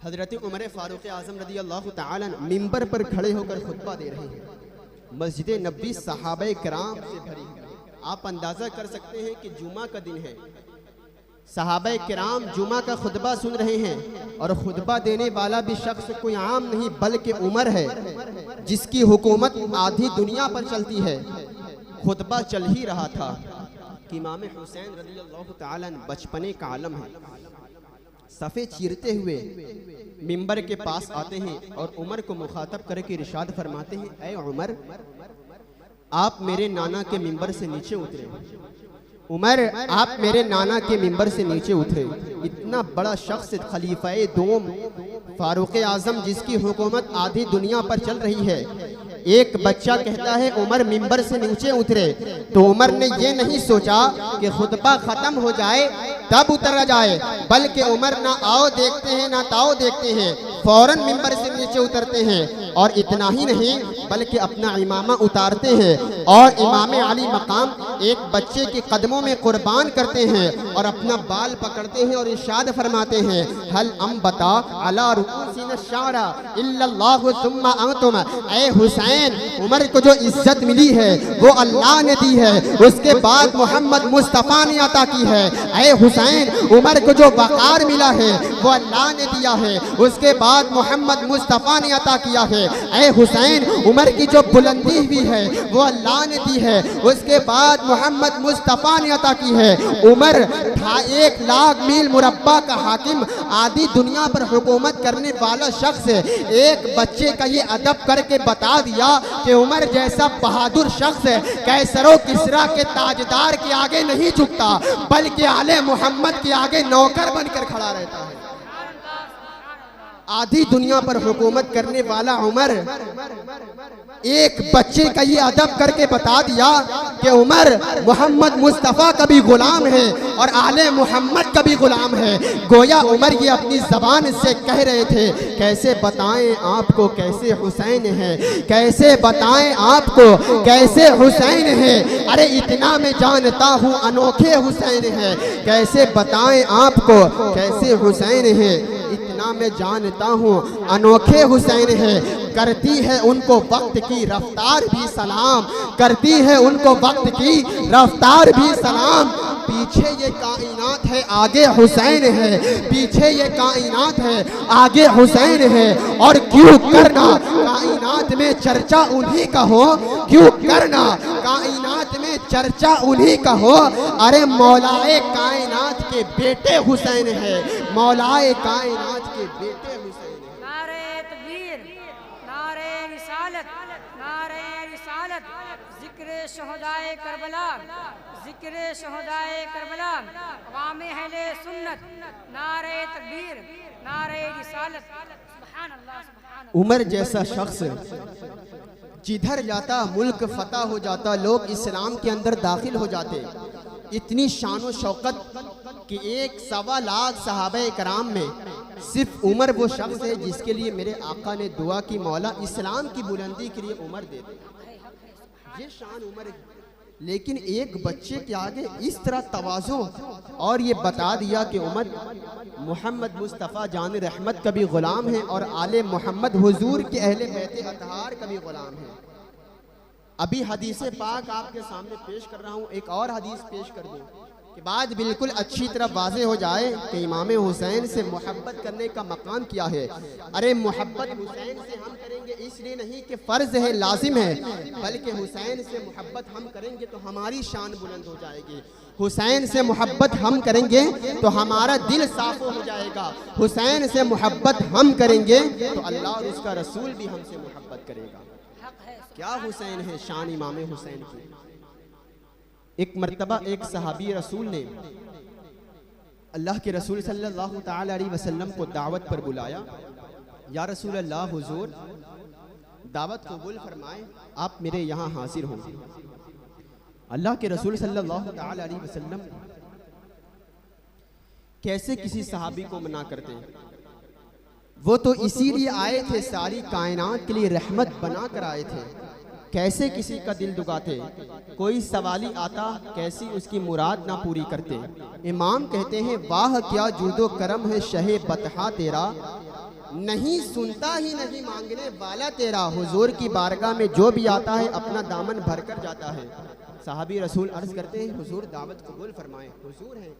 हजरत उमर फारूक आजम रज़ी अल्लाह तआला मिंबर पर खड़े होकर खुतबा दे रहे हैं। मस्जिद नबी सहाबा किराम से भरी है। आप अंदाजा कर सकते हैं कि जुमा का दिन है, सहाबा किराम जुमा का खुतबा सुन रहे हैं और खुतबा देने वाला भी शख्स कोई आम नहीं बल्कि उमर है, जिसकी हुकूमत आधी दुनिया पर चलती है। खुतबा चल ही रहा था कि इमाम हुसैन रज़ियल्लाहु तआला बचपने का आलम है, सफ़े चीरते हुए मिंबर के पास आते हैं और उमर को मुखातब करके इरशाद फरमाते हैं, ऐ उमर, आप मेरे नाना के मिंबर से नीचे उतरे। उमर, आप मेरे नाना के मिंबर से नीचे उतरे। इतना बड़ा शख्स, खलीफाए दोम फारूक आजम, जिसकी हुकूमत आधी दुनिया पर चल रही है, एक बच्चा कहता है उमर मिंबर से नीचे उतरे। तो उमर ने ये नहीं सोचा कि खुतबा खत्म हो जाए तब उतरा जाए, बल्कि उमर ना आओ देखते हैं ना ताओ देखते हैं, फौरन मिंबर से नीचे उतरते हैं। और इतना ही नहीं बल्कि अपना इमामा उतारते हैं और इमाम अली मकाम एक बच्चे के कदमों में कुर्बान करते हैं और अपना बाल पकड़ते हैं और इरशाद फरमाते हैं, हल अम बता अला रुकूसिन शारा इल्लल्लाहु सुम्मा अंतुम। ऐ हुसैन, उमर को जो इज्जत मिली है वो अल्लाह ने दी है, उसके बाद मोहम्मद मुस्तफ़ा ने अता की है। ऐ हुसैन, उमर को जो वक़ार मिला है वो अल्लाह ने दिया है, उसके बाद मोहम्मद मुस्तफ़ा ने अता किया है। ऐ हुसैन, उमर की जो बुलंदी हुई है वो अल्लाह ने दी है, उसके बाद मोहम्मद मुस्तफ़ा ने अता की है। उमर 1 लाख मील मुरब्बा का हाकिम, आधी दुनिया पर हुकूमत करने वाला शख्स, एक बच्चे का ये अदब करके बता दिया कि उमर जैसा बहादुर शख्स कैसरो किसरा के ताजदार के आगे नहीं झुकता, बल्कि आले मोहम्मद के आगे नौकर बनकर खड़ा रहता है। आधी दुनिया पर हुकूमत करने वाला उमर एक बच्चे का ये अदब करके बता दिया कि उमर मोहम्मद मुस्तफ़ा का भी गुलाम है और आले मोहम्मद का भी गुलाम है। गोया उमर ये अपनी ज़बान से कह रहे थे, कैसे बताएं आपको कैसे हुसैन है, कैसे बताएं आपको कैसे हुसैन है। अरे इतना मैं जानता हूँ अनोखे हुसैन है, कैसे बताएं आपको कैसे हुसैन है। इतना मैं जानता हूँ अनोखे हुसैन है। करती है उनको वक्त की रफ्तार भी सलाम, करती है उनको वक्त की रफ्तार भी सलाम। पीछे ये कायनात है आगे हुसैन है, पीछे ये कायनात है आगे हुसैन है। और क्यों करना कायनात में चर्चा उन्हीं का हो, क्यों करना कायनात में चर्चा उन्हीं का हो। अरे मौलाए कायनात के बेटे हुसैन है, मौलाए कायनात के बेटे हुसैन है। नारे तकबीर, नारे रिसालत, नारे रिसालत, जिक्र शहदाए करबला, जिक्र शहदाए करबला, अवामे अहले सुन्नत, नारे तकबीर, नारे रिसालत, सुभान अल्लाह, सुभान अल्लाह। उमर जैसा शख्स जिधर जाता मुल्क फतह हो जाता, लोग इस्लाम के अंदर दाखिल हो जाते। इतनी शान व शौकत कि 1.25 लाख सहाबा कराम में सिर्फ उमर वो शख्स है जिसके लिए मेरे आका ने दुआ की, मौला इस्लाम की बुलंदी के लिए उमर दे दे। ये शान उमर है। लेकिन एक बच्चे के आगे इस तरह तवाज़ो और ये बता दिया कि उमर मोहम्मद मुस्तफ़ा जान रहमत का भी ग़ुलाम है और आले मोहम्मद हुजूर के अहले बैत अतहार का भी ग़ुलाम है। अभी हदीस पाक आपके सामने पेश कर रहा हूँ, एक और हदीस पेश कर दूँ कि बात बिल्कुल अच्छी तरह वाज़े हो जाए कि इमाम हुसैन से मोहब्बत करने का मकाम क्या है। अरे मोहब्बत हुसैन से हम करेंगे इसलिए नहीं कि फ़र्ज़ है, लाजिम है, बल्कि हुसैन से मोहब्बत हम करेंगे तो हमारी शान बुलंद हो जाएगी। हुसैन से मोहब्बत हम करेंगे तो हमारा दिल साफ़ हो जाएगा। हुसैन से मोहब्बत हम करेंगे तो अल्लाह और उसका रसूल भी हमसे मोहब्बत करेगा। क्या हुसैन है शान इमाम हुसैन की। एक मर्तबा एक सहाबी रसूल ने अल्लाह के रसूल सल्लल्लाहु ताला अलैहि वसल्लम को दावत पर बुलाया। या रसूल अल्लाह, हुजूर दावत कबूल फरमाएं, आप मेरे यहाँ हाजिर हों। अल्लाह के रसूल सल्लल्लाहु ताला अलैहि वसल्लम कैसे किसी सहाबी को मना करते हैं? वो तो इसीलिए आए थे, सारी कायनात के लिए रहमत बना कर आए थे। कैसे किसी का दिल दुखाते? कोई सवाली आता, कैसी उसकी मुराद ना पूरी करते। इमाम कहते हैं, वाह क्या जुदो करम है शहे बतहा तेरा, नहीं सुनता ही नहीं मांगने वाला तेरा। हुजूर की बारगाह में जो भी आता है अपना दामन भर कर जाता है। साहबी रसूल अर्ज करते हैं, हुजूर दावत कबूल फरमाएं। हुजूर हैं,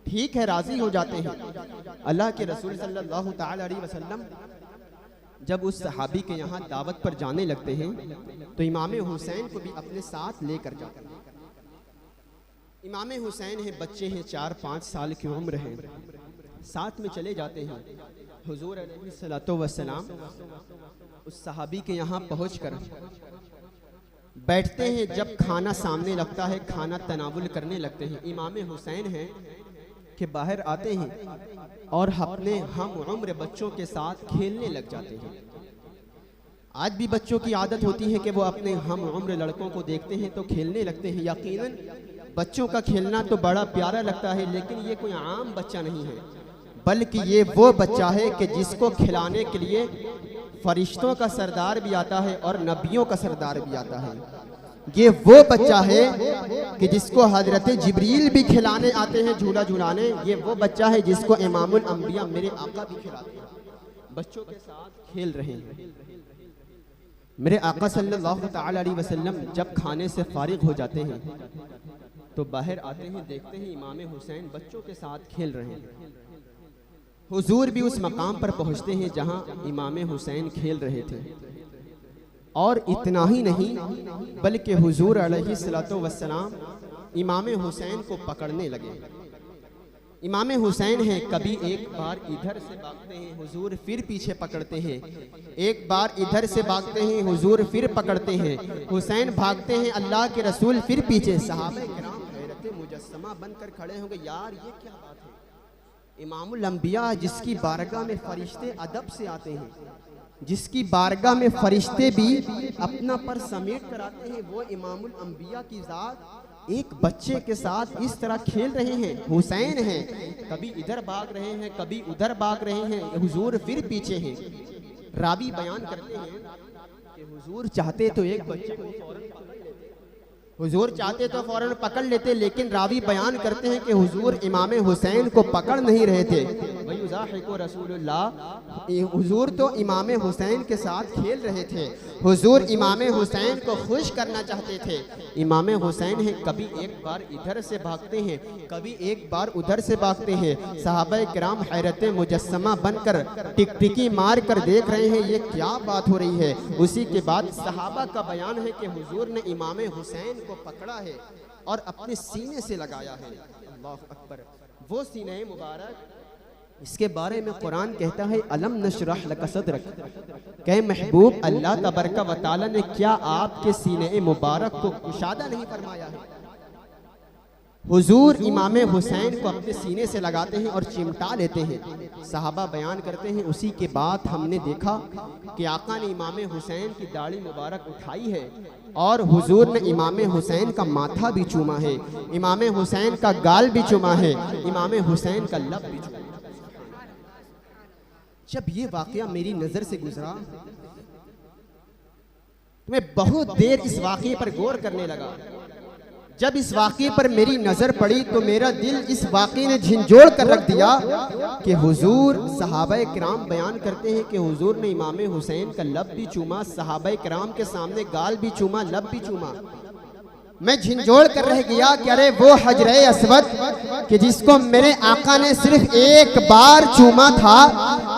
ठीक है, राजी हो जाते हैं। अल्लाह के रसूल सल्लल्लाहु ताला अलैहि वसल्लम जब उस सहाबी के यहाँ दावत पर जाने लगते हैं तो इमाम हुसैन को भी अपने साथ लेकर जाते हैं। इमाम हुसैन है, बच्चे हैं, 4-5 साल की उम्र है, साथ में चले जाते हैं। हुजूर अलैहिस्सलातु वस्सलाम उस सहाबी के यहाँ पहुँचकर बैठते हैं। जब खाना सामने लगता है, खाना तनावुल करने लगते हैं। इमाम हुसैन हैं कि बाहर आते हैं और अपने हम उम्र बच्चों के साथ खेलने लग जाते हैं। आज भी बच्चों की आदत होती है कि वो अपने हम उम्र लड़कों को देखते हैं तो खेलने लगते हैं। यकीनन बच्चों का खेलना तो बड़ा प्यारा लगता है, लेकिन ये कोई आम बच्चा नहीं है, बल्कि ये वो बच्चा है कि जिसको खिलाने के लिए फरिश्तों का सरदार भी आता है और नबियों का सरदार भी आता है। ये वो बच्चा है कि जिसको हजरत जिब्रील भी खिलाने आते हैं, झूला झूलाने। ये वो बच्चा है जिसको इमामुल अंबिया मेरे आका भी खिलाते हैं। बच्चों के साथ खेल रहे हैं। मेरे आका सल्लल्लाहु ताला अलैहि वसल्लम जब खाने से फारिग हो जाते हैं तो बाहर आते हैं, देखते हैं इमाम हुसैन बच्चों के साथ खेल रहे हैं। हुजूर भी उस मकाम पर पहुंचते हैं जहां इमाम हुसैन खेल रहे थे। और इतना ही नहीं, बल्कि हुजूर अलैहिस्सलातु वस्सलाम इमाम हुसैन को पकड़ने लगे। इमाम हुसैन हैं, कभी एक बार इधर से भागते हैं, हुजूर फिर पीछे पकड़ते हैं। एक बार इधर से भागते हैं, हुजूर फिर पकड़ते हैं। हुसैन भागते हैं, अल्लाह के रसूल फिर पीछे। सहाबा किराम हैरत मुजस्समा बनकर खड़े होंगे, यार ये क्या बात है? इमामुल अंबिया जिसकी बारगाह में फरिश्ते अदब से आते हैं, जिसकी बारगाह में फरिश्ते भी अपना पर समेट कर आते हैं, वो इमामुल अंबिया की जात एक बच्चे के साथ इस तरह खेल रहे हैं। हुसैन हैं, कभी इधर भाग रहे हैं, कभी उधर भाग रहे हैं। हुजूर फिर पीछे हैं। रावी बयान करते हैं कि हुजूर चाहते तो एक बच्चे को फौरन पकड़ लेते, लेकिन रावी बयान करते हैं कि हुजूर इमाम हुसैन को पकड़ नहीं रहे थे। हुजूर तो इमाम हुसैन के साथ खेल रहे थे। हुजूर इमाम हुसैन को खुश करना चाहते थे। इमाम हुसैन है, कभी एक बार इधर से भागते हैं, कभी एक बार उधर से भागते हैं। सहाबा किराम हैरत मुजस्समा बनकर टिकटिकी मार कर देख रहे हैं, ये क्या बात हो रही है। उसी के बाद सहाबा का बयान है कि हुजूर ने इमाम हुसैन को पकड़ा है और अपने सीने से लगाया है। अल्लाह अकबर। वो सीने मुबारक, इसके बारे में कुरान कहता है, अलम नशरह लक सदरक, कहे महबूब अल्लाह तबारक व तआला ने क्या आपके सीने मुबारक को कुशादा नहीं फरमाया है। हुजूर इमाम हुसैन को अपने सीने से लगाते हैं और चिमटा लेते हैं। सहाबा बयान करते हैं, उसी के बाद हमने देखा कि आका ने इमाम हुसैन की दाढ़ी मुबारक उठाई है और हुजूर ने इमाम हुसैन का माथा भी चूमा है, इमाम हुसैन का गाल भी चूमा है, इमाम हुसैन का लब भी चूमा। जब ये वाकया मेरी नजर से गुजरा तो मैं बहुत देर इस वाकये पर गौर करने लगा। जब इस वाकये पर मेरी नजर पड़ी तो मेरा दिल इस वाकये ने झिंझोड़ कर रख दिया कि हुजूर, सहाबाए किराम बयान करते हैं कि हुजूर ने इमाम हुसैन का लब भी चूमा, सहाबाए किराम के सामने गाल भी चूमा, लब भी चूमा। मैं झिंझोड़ कर रह गया कि अरे वो हजरे अस्वद कि जिसको मेरे आका ने सिर्फ एक बार चूमा था,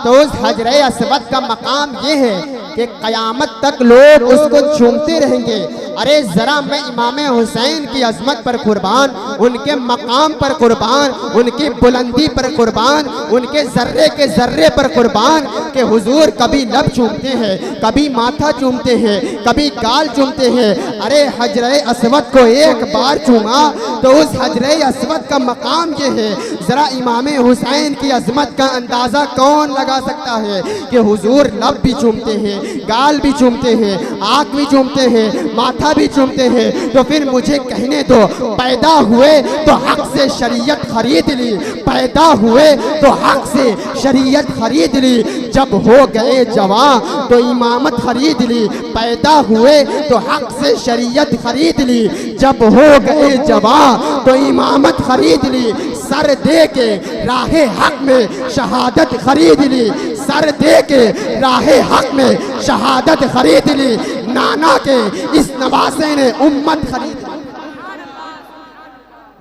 तो उस हजरे अस्वद का मकाम ये है कि कयामत तक लोग उसको चूमते रहेंगे। अरे जरा मैं इमाम हुसैन की अजमत पर कुर्बान, उनके मकाम पर कुर्बान, उनकी बुलंदी पर कुर्बान, उनके जर्रे के जर्रे पर कुर्बान कि हुजूर कभी लब चूमते हैं, कभी माथा चूमते हैं, कभी गाल चूमते हैं। अरे हजरे अस्वद को एक बार चूमा तो उस हजरे अस्वद का मकाम ये है। जरा इमाम हुसैन की अजमत का अंदाजा कौन लगा सकता है कि हुजूर लब भी चूमते हैं, गाल भी चूमते हैं, आँख भी चूमते हैं, माथा भी चूमते हैं। तो फिर मुझे कहने दो, पैदा हुए तो हक से शरीयत खरीद ली, पैदा हुए तो हक से शरीयत खरीद ली, जब हो गए जवां तो इमामत खरीद ली। पैदा हुए तो हक से शरीयत खरीद ली, जब हो गए जवां तो इमामत खरीद ली। सर दे के राहे हक में शहादत खरीद ली, सर दे के राहे हक में शहादत खरीद ली। नाना के इस नवासे ने उम्मत खरीद ली।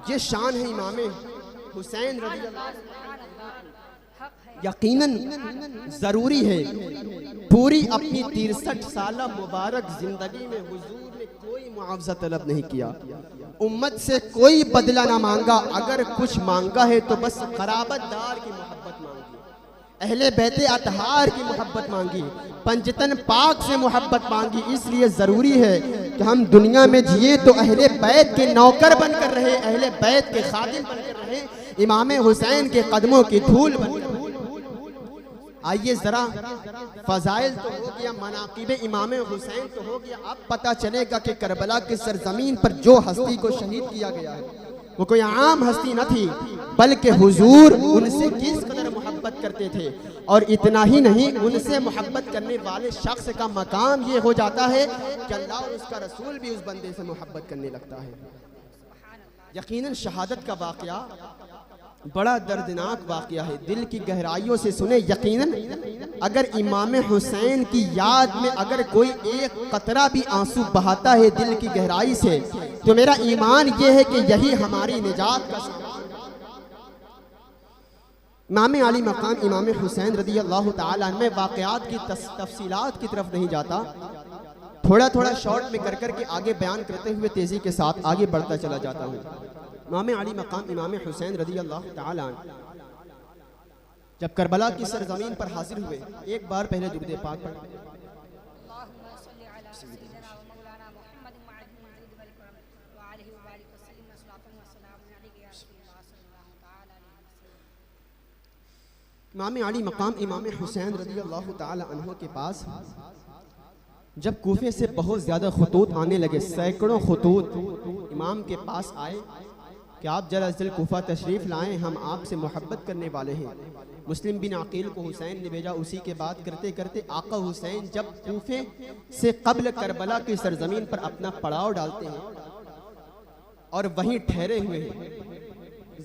ये शान है इमाम हुसैन रज़ी अल्लाह। यकीनन ज़रूरी है पूरी अपनी 63 साल मुबारक जिंदगी में हुजूर ने कोई मुआवजा तलब नहीं किया, उम्मत से कोई बदला ना मांगा। अगर कुछ मांगा है तो बस क़राबतदार की मोहब्बत मांगी, अहले बैते अतहार की मोहब्बत मांगी, पंजतन पाक से मोहब्बत मांगी। इसलिए ज़रूरी है कि हम दुनिया में जिए तो अहले बैत के नौकर बनकर रहे, अहले बैत के खादिम बनकर रहे, इमाम हुसैन के कदमों की धूल बनकर। आइए ज़रा फ़ज़ाइल तो हो गया, मनाक़िब इमाम हुसैन तो हो गया, अब पता चलेगा कि करबला की सरज़मीन पर जो हस्ती को शहीद किया गया है वो कोई आम हस्ती न थी, बल्कि हुजूर उनसे किस कदर मोहब्बत करते थे। और इतना ही नहीं, उनसे मोहब्बत करने वाले शख्स का मकाम ये हो जाता है कि अल्लाह और उसका रसूल भी उस बंदे से मोहब्बत करने लगता है। यकीनन शहादत का वाक़या बड़ा दर्दनाक वाक़या है, दिल की गहराइयों से सुने। यकीनन अगर इमाम हुसैन की याद में अगर कोई एक कतरा भी आंसू बहाता है दिल की गहराई से, तो मेरा ईमान यह है कि यही हमारी निजात का सामान। इमाम आली मकाम इमाम हुसैन रज़ी अल्लाह तआला अन्हु में वाक़यात की तफसीलात की तरफ नहीं जाता, थोड़ा थोड़ा शॉर्ट में कर के आगे बयान करते हुए तेज़ी के साथ आगे बढ़ता चला जाता हूँ। इमाम आली मकाम इमाम हुसैन रज़ी अल्लाह तआला अन्हु जब करबला की सरज़मीन पर हाजिर हुए, एक बार पहले दुरूद पाक पढ़। इमाम आली मकाम इमाम हुसैन रज़ी अल्लाह तआला अन्हु के पास जब कूफे से बहुत ज़्यादा खतूत आने लगे, सैकड़ों खतूत इमाम के पास आए कि आप जरा जल्द कूफा तशरीफ़ लाएं, हम आपसे मोहब्बत करने वाले हैं। मुस्लिम बिन अकील को हुसैन ने भेजा। उसी के बाद करते करते आका हुसैन जब कूफे से कब्ल करबला की सरजमीन पर अपना पड़ाव डालते हैं और वहीं ठहरे हुए हैं।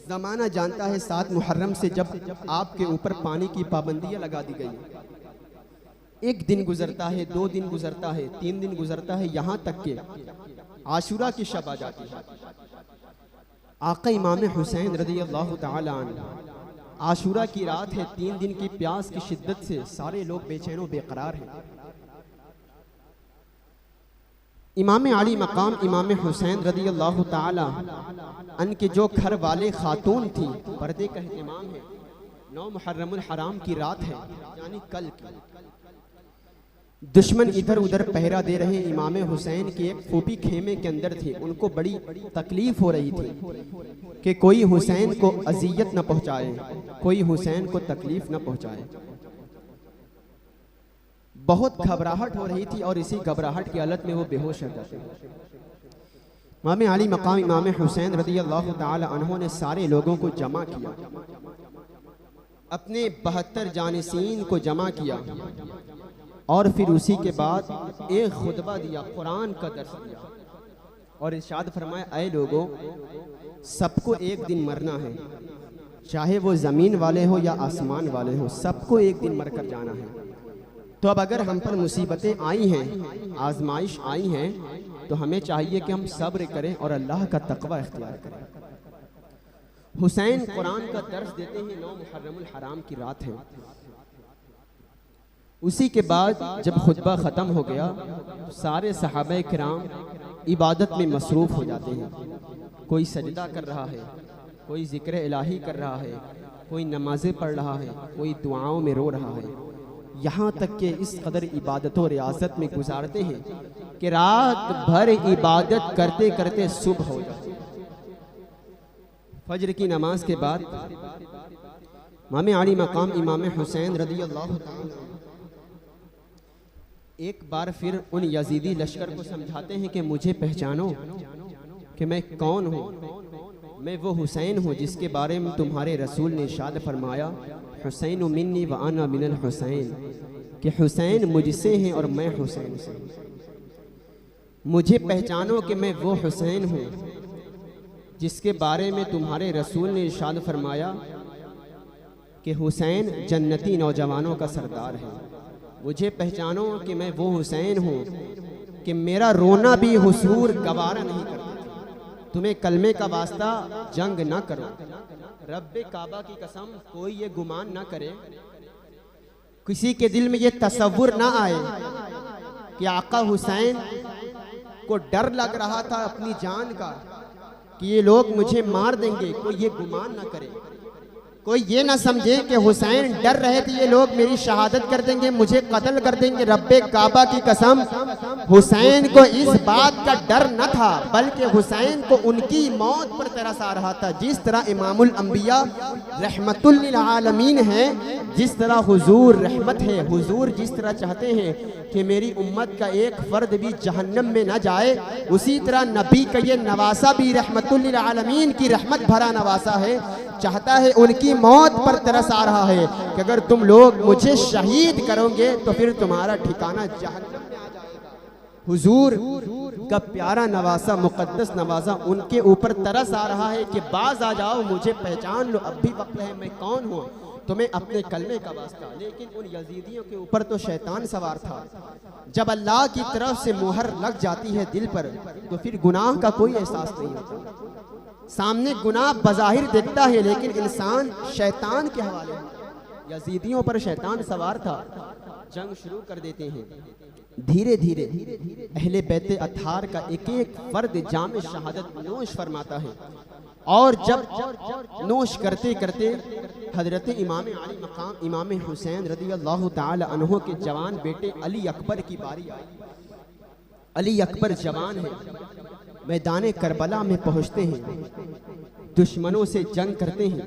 ज़माना जानता है 7 मुहर्रम से जब आपके ऊपर पानी की पाबंदियाँ लगा दी गई। एक दिन गुजरता है, 2 दिन गुजरता है, 3 दिन गुजरता है, यहाँ तक के आशूरा की शब आ जाती है। आका इमाम हुसैन रज़ी अल्लाह तआला अन्हु, आशूरा की रात है, 3 दिन की प्यास की शिद्दत से सारे लोग बेचैन और बेकरार हैं। इमाम आली मकाम इमाम हुसैन रज़ी अल्लाह तआला अन्हु के जो घर वाले खातून थी, पर्दे का एहतमाम है, 9 मुहर्रमुल हराम की रात है, यानी कल की। दुश्मन इधर उधर पहरा दे रहे। इमाम हुसैन की एक फूफी खेमे के अंदर थी, उनको बड़ी तकलीफ हो रही थी कि कोई हुसैन को अजियत न पहुंचाए, कोई हुसैन को तकलीफ न पहुंचाए। बहुत घबराहट हो रही थी और इसी घबराहट की हालत में वो बेहोश हो गए। इमाम आली मकाम इमाम हुसैन रज़ी अल्लाह तआला अन्हु ने सारे लोगों को जमा किया, अपने 72 जानिसीन को जमा किया और फिर उसी के बाद एक खुतबा दिया, कुरान का दर्स दिया और इरशाद फरमाया, ऐ लोगों, सबको एक दिन मरना है, चाहे वो ज़मीन वाले हो या आसमान वाले हो, सबको एक दिन मर कर जाना है। तो अब अगर हम पर मुसीबतें आई हैं, आजमाइश आई हैं, तो हमें चाहिए कि हम सब्र करें और अल्लाह का तकवा इख्तियार करें। हुसैन कुरान का दर्स देते हैं, 9 मुहर्रमुल हराम की रात है। उसी के बाद जब खुतबा ख़त्म हो गया तो सारे सहाबा किराम इबादत में मसरूफ़ हो जाते हैं। कोई सजदा कर रहा है, कोई ज़िक्र इलाही कर रहा है, कोई नमाज़ें पढ़ रहा है, कोई दुआओं में रो रहा है। यहाँ तक कि इस कदर इबादत और रियासत में गुजारते हैं कि रात भर इबादत करते करते सुबह हो जाती है। फजर की नमाज के बाद इमाम आली मकाम इमाम हुसैन रज़ियल्लाहु ताला एक बार फिर उन यजीदी लश्कर को समझाते हैं कि मुझे पहचानो कि मैं कौन हूँ। मैं वो हुसैन हूँ जिसके बारे में तुम्हारे रसूल ने इरशाद फरमाया, हुसैन मिन्नी व अना मिनल हुसैन, कि हुसैन मुझसे हैं और मैं हुसैन से। मुझे पहचानो कि मैं वो हुसैन हूँ जिसके बारे में तुम्हारे रसूल ने इरशाद फरमाया कि हुसैन जन्नती नौजवानों का सरदार है। मुझे पहचानो कि मैं वो हुसैन हूँ कि मेरा रोना भी हुजूर गवारा नहीं करते थे। तुम्हें कलमे का वास्ता जंग ना करो। रब्बे काबा की कसम, कोई ये गुमान ना करे, किसी के दिल में ये तसव्वुर ना आए कि आका हुसैन को डर लग रहा था अपनी जान का कि ये लोग मुझे मार देंगे। कोई ये गुमान ना करे, कोई ये ना समझे कि हुसैन डर रहे थे ये लोग मेरी शहादत कर देंगे, मुझे कत्ल कर देंगे। रब्बे काबा की कसम, हुसैन को इस बात का डर न था, बल्कि हुसैन को उनकी मौत पर तरस आ रहा था। जिस तरह इमामुल अंबिया रहमतुल लिल आलमीन है, जिस तरह हुजूर रहमत है, हुजूर जिस तरह चाहते हैं कि मेरी उम्मत का एक फर्द भी जहन्नम में न जाए, उसी तरह नबी का ये नवासा भी रहमतुल लिल आलमीन की रहमत भरा नवासा है। चाहता है, उनकी मौत पर तरस आ रहा है कि अगर तुम लोग मुझे शहीद करोगे तो फिर तुम्हारा ठिकाना जहन्नम में आ जाएगा। हुजूर का प्यारा नवासा, मुकद्दस नवासा, उनके ऊपर तरस आ रहा है कि बाज आ जाओ, मुझे पहचान लो, अब भी वक्त है, मैं कौन हूँ, तुम्हें अपने कलमे का वास्ता। लेकिन उन यजीदियों के ऊपर तो शैतान सवार था। जब अल्लाह की तरफ से मुहर लग जाती है दिल पर, तो फिर गुनाह का कोई एहसास नहीं होता। सामने गुनाह बज़ाहिर देखता है, लेकिन इंसान शैतान के हवाले है। यजीदियों पर शैतान सवार था। जंग शुरू कर देते हैं। धीरे धीरे अहले बैते अत्हार का एक एक फर्द जाम शहादत नोश फरमाता है। और जब नोश करते करते हजरत इमाम आली मकाम इमाम हुसैन रज़ियल्लाहु ताला अन्हु के जवान बेटे अली अकबर की बारी आई। अली अकबर जवान है, मैदान करबला में पहुंचते हैं, दुश्मनों से जंग करते हैं।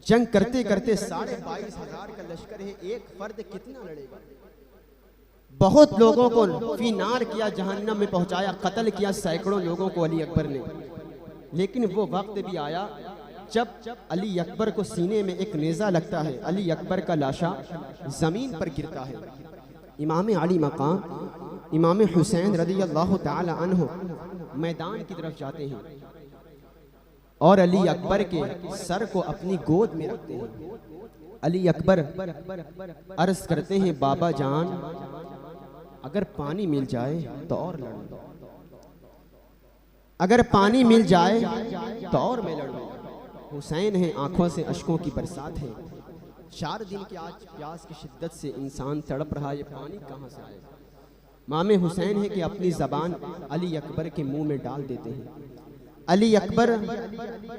जंग करते करते 22,500 का लश्कर है, एक फर्द कितना लड़ेगा। बहुत लोगों को फिनार किया, जहन्नम में पहुंचाया, कत्ल किया सैकड़ों लोगों को अली अकबर ने। लेकिन वो वक्त भी आया जब अली अकबर को सीने में एक नेज़ा लगता है। अली अकबर का लाशा जमीन पर गिरता है। इमाम आली मकाम इमाम हुसैन रज़ियल्लाहु ताला अन्हु मैदान की तरफ जाते हैं और अली अकबर के सर को अपनी गोद में रखते हैं। अली अकबर अर्ज करते हैं, बाबा जान, अगर पानी मिल जाए तो और लड़ूं, अगर पानी मिल जाए तो और मैं लड़ूं। हुसैन है, आंखों से अश्कों की बरसात है। 4 दिन की आज प्यास की शिद्दत से इंसान तड़प रहा है, ये पानी कहाँ से आएगा। मामे हुसैन है कि अपनी ज़बान अली अकबर के मुंह में डाल देते हैं। अली अकबर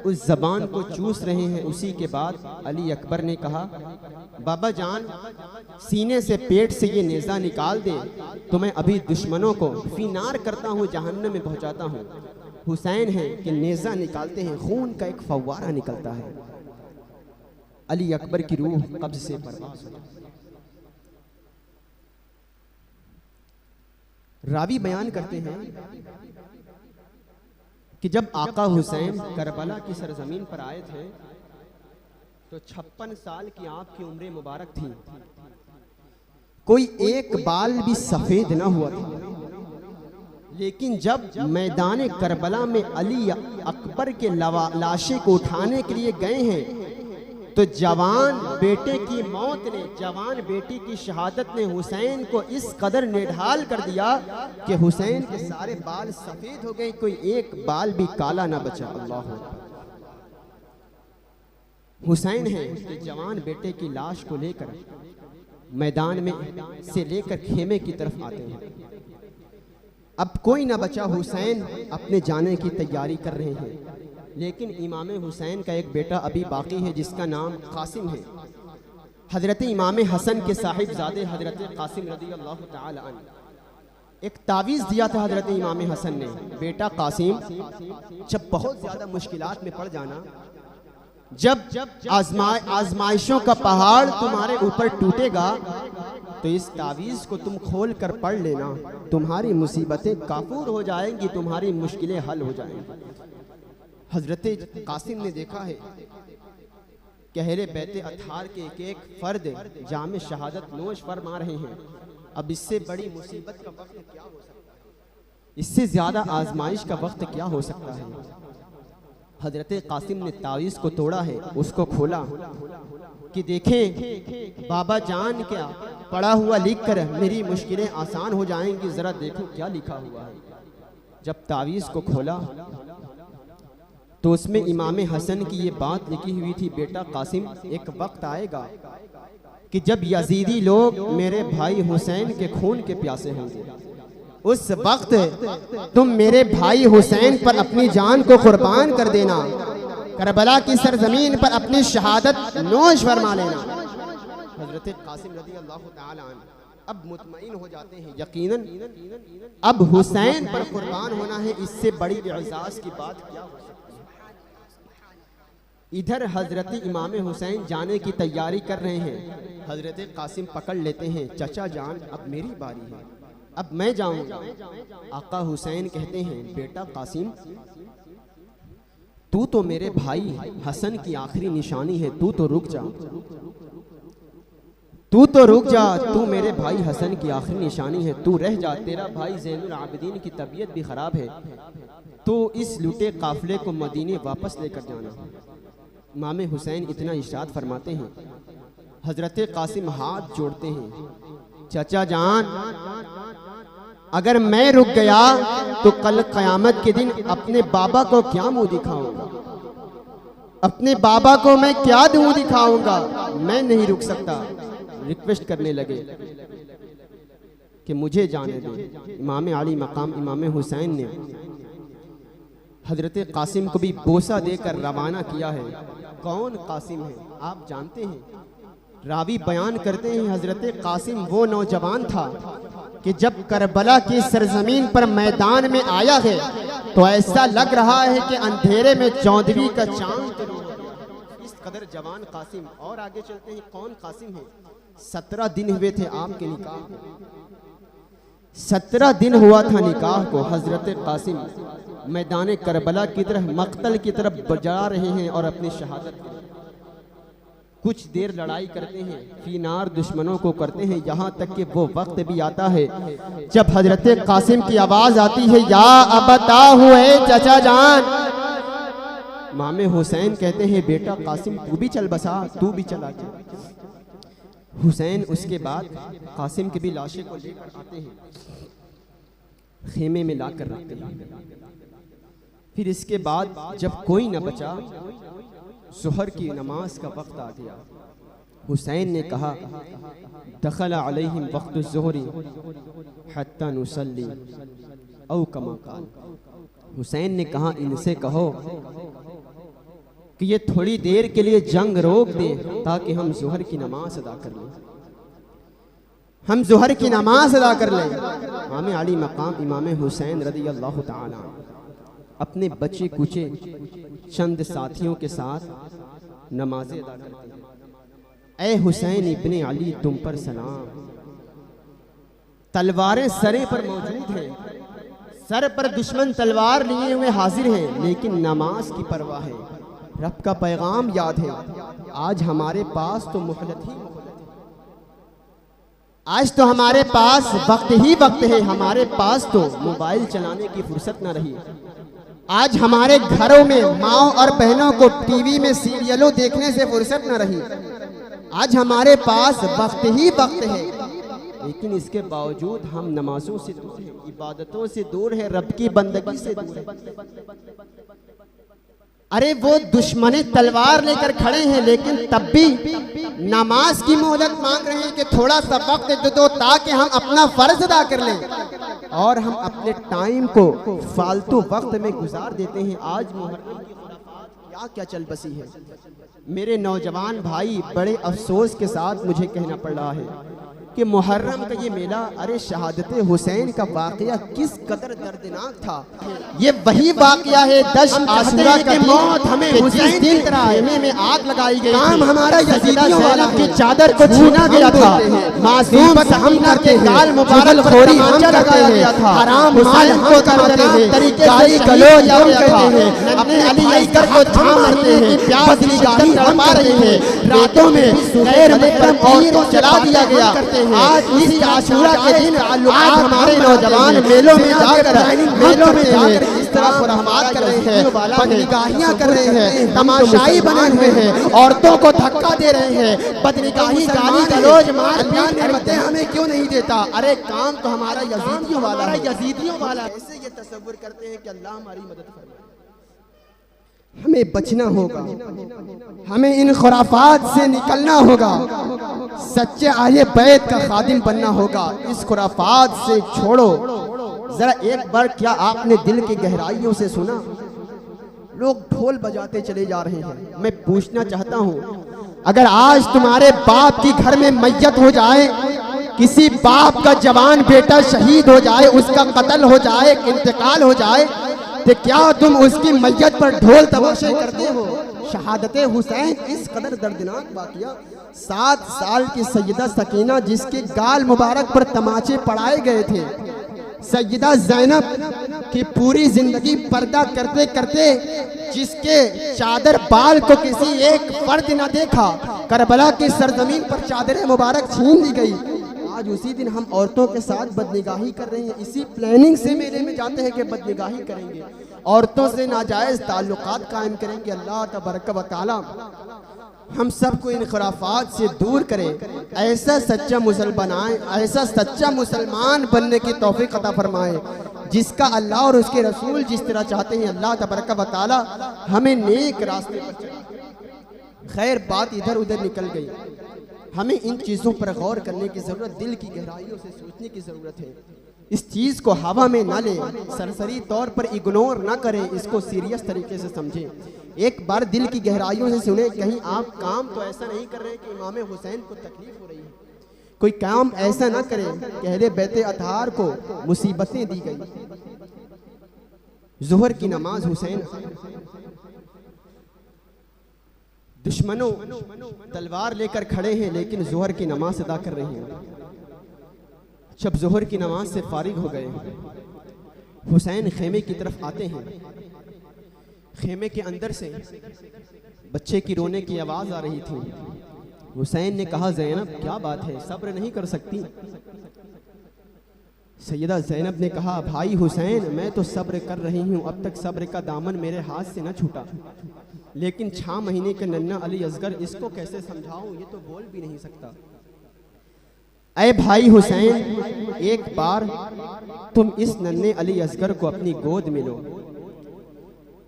उस ज़बान को चूस रहे हैं। उसी के बाद अली अकबर ने कहा, बाबा जान, सीने से पेट से ये नेज़ा निकाल दे तो मैं अभी दुश्मनों को फिनार करता हूँ, जहन्नम में पहुँचाता हूँ। हुसैन है कि नेज़ा निकालते हैं, खून का एक फव्वारा निकलता है। अली अकबर की रूह कब्ज से परवास हो। रावी बयान करते हैं कि जब आका हुसैन करबला की सरजमीन पर आए थे तो 56 साल की आपकी उम्र मुबारक थी। कोई एक बाल भी सफेद ना हुआ था। लेकिन जब मैदान करबला में अली अकबर के लाशे को उठाने के लिए गए हैं तो जवान बेटे की मौत ने, जवान बेटी की शहादत ने हुसैन को इस कदर निढाल कर दिया कि हुसैन के सारे बाल सफेद हो गए, कोई एक बाल भी काला ना बचा। अल्लाह हुसैन है कि जवान बेटे की लाश को लेकर मैदान में से लेकर खेमे की तरफ आते हैं। अब कोई ना बचा, हुसैन अपने जाने की तैयारी कर रहे हैं, लेकिन इमाम हुसैन का एक बेटा अभी बाकी है जिसका नाम कासिम है। हज़रत इमाम हसन के साहिबजादे हज़रत कासिम रज़ी अल्लाह तआला अन्हु एक तावीज़ दिया था हज़रत इमाम हसन ने, बेटा कासिम जब बहुत ज़्यादा मुश्किलात में पड़ जाना, जब आजमाइशों का पहाड़ तुम्हारे ऊपर टूटेगा तो इस तावीज़ को तुम खोल कर पढ़ लेना, तुम्हारी मुसीबतें काफूर हो जाएंगी, तुम्हारी मुश्किलें हल हो जाएंगी। हज़रत कासिम ने देखा है कि अहले बैत अतहार के एक एक फर्द जाम शहादत नोश फरमा रहे हैं। अब इससे बड़ी मुसीबत का वक्त क्या हो सकता है, इससे ज़्यादा आजमाइश का वक्त क्या हो सकता है। हज़रत कासिम ने तावीज़ को तोड़ा है, उसको खोला कि देखें बाबा जान क्या पढ़ा हुआ लिख कर मेरी मुश्किलें आसान हो जाएंगी, ज़रा देखो क्या लिखा हुआ है। जब तावीज़ को खोला तो उसमें इमाम हसन की ये बात लिखी हुई थी, बेटा कासिम एक वक्त आएगा कि जब यजीदी लोग मेरे भाई हुसैन के खून के प्यासे होंगे, उस वक्त तुम मेरे भाई हुसैन पर अपनी जान को कुर्बान कर देना, करबला की सरजमीन पर अपनी शहादत नोश फरमा लेना। हज़रत कासिम रज़ी अल्लाह तआला अन्हु अब मुतमईन हो जाते हैं, यकीनन अब हुसैन पर कुर्बान होना है, इससे बड़ी एजाज़ की बात क्या हो सकती है। इधर हज़रत इमाम हुसैन जाने की तैयारी कर रहे हैं, हज़रत कासिम पकड़ लेते हैं, चचा जान अब मेरी बारी है, अब मैं जाऊंगा। आका हुसैन कहते हैं, बेटा कासिम तू तो मेरे भाई हसन की आखिरी निशानी है, तू तो रुक जा, तू तो रुक जा, तू मेरे भाई हसन की आखिरी निशानी है, तू रह जा, तेरा भाई ज़ैनुल आबिदीन की तबीयत भी ख़राब है, तो इस लुटे काफिले को मदीने वापस लेकर जाना। इमाम हुसैन इतना इरशाद फरमाते हैं, हज़रत कासिम हाथ जोड़ते हैं, चाचा जान अगर मैं रुक गया तो कल क़यामत के दिन अपने बाबा को क्या मुंह दिखाऊंगा, अपने बाबा को मैं क्या मुंह दिखाऊंगा, मैं नहीं रुक सकता। रिक्वेस्ट करने लगे कि मुझे जाने दे। इमाम आली मकाम इमाम हुसैन ने हज़रत कासिम को भी बोसा देकर रवाना किया है। कौन कासिम है आप जानते हैं, रावी बयान करते हैं हज़रत कासिम वो नौजवान था कि जब करबला की सरजमीन पर मैदान में आया है तो ऐसा लग रहा है कि अंधेरे में चौदहवीं का चांद, इस कदर जवान कासिम। और आगे चलते हैं, कौन कासिम है, 17 दिन हुए थे आपके निकाह को, 17 दिन हुआ था निकाह को। हज़रत कासिम मैदान करबला की तरफ मक्तल की तरफ जा रहे हैं और अपनी शहादत कुछ देर लड़ाई करते हैं, फीनार दुश्मनों को करते हैं, यहाँ तक कि वो वक्त भी आता है जब हज़रत कासिम की आवाज़ आती है, या अबता हुए चचा जान। इमाम हुसैन कहते हैं, बेटा कासिम तू भी चल बसा, तू भी चला जा। हुसैन उसके बाद कासिम की भी लाशें को लेकर आते हैं, खेमे में लाकर रखते हैं। फिर इसके बाद जब कोई न बचा, ज़ुहर की नमाज का वक्त आ गया। हुसैन ने कहा, दखल अलैहिम वक्त ज़ुहरी हत्ता नुसल्ली औ कमा काल। हुसैन ने कहा, इनसे कहो कि ये थोड़ी देर के लिए जंग रोक दें ताकि हम ज़ुहर की नमाज अदा कर लें, हम ज़ुहर की नमाज अदा कर लें। इमाम आली मकाम इमाम हुसैन रज़ी अल्लाह तआला अपने बच्चे कुचे चंद साथियों के साथ नमाज़ें अदा करते हैं। ऐ हुसैन इब्ने अली तुम पर सलाम। तलवारें सरे पर मौजूद हैं, सर पर दुश्मन तलवार लिए हुए हाजिर हैं, लेकिन नमाज की परवाह है, रब का पैगाम याद है। आज हमारे पास तो मोहलत ही आज तो हमारे पास वक्त ही वक्त है, हमारे पास तो मोबाइल चलाने की फुर्सत न रही। आज हमारे घरों में माओ और बहनों को टीवी में सीरियलों देखने से फुर्सत न रही। आज हमारे पास वक्त ही वक्त है, लेकिन इसके बावजूद हम नमाजों से दूर हैं, इबादतों से दूर है, रब की बंदगी से दूर है। अरे वो दुश्मने तलवार लेकर खड़े हैं, लेकिन तब भी नमाज की मोहलत मांग रहे हैं कि थोड़ा सा वक्त दे दो ताकि हम अपना फर्ज अदा कर लें। और हम अपने टाइम को फालतू वक्त में गुजार देते हैं। आज मुहर्रम की खुराफात क्या क्या चल बसी है। मेरे नौजवान भाई, बड़े अफसोस के साथ मुझे कहना पड़ रहा है कि मुहर्रम का ये मेला, अरे शहादत हुसैन का वाकया किस कदर दर्दनाक था। ये वही वाकया है 10 आशूरा की मौत हमें हुसैन की तरह में आग लगाई गई, काम हमारा यजीदियों वाला की चादर को छीना गया था, मासूम हमना के गाल मुबारक खोरी हम लगाया गया था, हराम माल हम करते हैं, तरीके से गलोज हम करते हैं, अपने अली असगर को थामते हैं, प्यास निगाही तड़पा रहे हैं, रातों में गैर महरम औरतों जला दिया गया। आज इस आशूरा के दिन आज हमारे नौजवान मेलों में जाकर इस तरह खुराफात कर रहे हैं, बदनिगाहियां कर रहे हैं, तमाशाई बने हुए हैं, औरतों को धक्का दे रहे हैं, बदनिगाही गाली गलौज मार पीट करते हमें क्यों नहीं देता। अरे काम तो हमारा यजीदियों वाला। ऐसे ये तसव्वुर करते हैं कि अल्लाह हमारी मदद फरमाए। हमें बचना होगा, हमें इन खुराफात से निकलना होगा, सच्चे आले बैत का खादिम बनना होगा। इस खुराफात से छोड़ो। जरा एक बार क्या आपने दिल की गहराइयों से सुना? लोग ढोल बजाते चले जा रहे हैं। मैं पूछना चाहता हूँ, अगर आज तुम्हारे बाप की घर में मैयत हो जाए, किसी बाप का जवान बेटा शहीद हो जाए, उसका कत्ल हो जाए, इंतकाल हो जाए, तो क्या तुम उसकी मैयत पर ढोल तमाशे करते हो? शहादत हुसैन इस कदर दर्दनाक वाकया। 7 साल की सैयदा सकीना जिसके गाल मुबारक पर तमाचे पड़ाए गए थे, सैयदा ज़ैनब की पूरी जिंदगी पर्दा करते करते जिसके चादर बाल को किसी एक फर्द न देखा, करबला की सरजमीन पर चादर मुबारक छीन ली गई। आज उसी दिन हम औरतों के साथ बदनिगाही कर रहे हैं। इसी प्लानिंग से मेले में जाते हैं कि बदनिगाही करेंगे, औरतों से नाजायज़ ताल्लुकात कायम करेंगे। अल्लाह तबारक व तआला हम सबको इन खुराफात से दूर करें, ऐसा सच्चा मुसलमान बनने की तौफीक अता फरमाए जिसका अल्लाह और उसके रसूल जिस तरह चाहते हैं। अल्लाह तबारक व तआला हमें नेक रास्ते पर चलाए। खैर, बात इधर उधर निकल गई। हमें इन चीज़ों पर गौर करने की ज़रूरत, दिल की गहराइयों से सोचने की ज़रूरत है। इस चीज़ को हवा में ना लें, सरसरी तौर पर इग्नोर ना करें, इसको सीरियस तरीके से समझें। एक बार दिल की गहराइयों से सुने, कहीं आप काम तो ऐसा नहीं कर रहे कि इमाम हुसैन को तकलीफ हो रही है। कोई काम ऐसा ना करें कि अहले बैत अतहार को मुसीबतें दी गई। ज़ोहर की नमाज हुसैन, दुश्मनों तलवार लेकर खड़े हैं लेकिन ज़ोहर की नमाज अदा कर रहे हैं। जब ज़ोहर की नमाज से फारिग हो गए, हुसैन खेमे की तरफ आते हैं। खेमे के अंदर से बच्चे की रोने की आवाज़ आ रही थी। हुसैन ने कहा, ज़ैनब क्या बात है, सब्र नहीं कर सकती? सैयदा ज़ैनब ने कहा, भाई हुसैन, मैं तो सब्र कर रही हूँ, अब तक सब्र का दामन मेरे हाथ से न छूटा, लेकिन 6 महीने के नन्ना अली असगर, इसको कैसे समझाऊं, ये तो बोल भी नहीं सकता। ऐ भाई हुसैन, एक बार तुम इस नन्हे अली असगर को अपनी गोद में लो।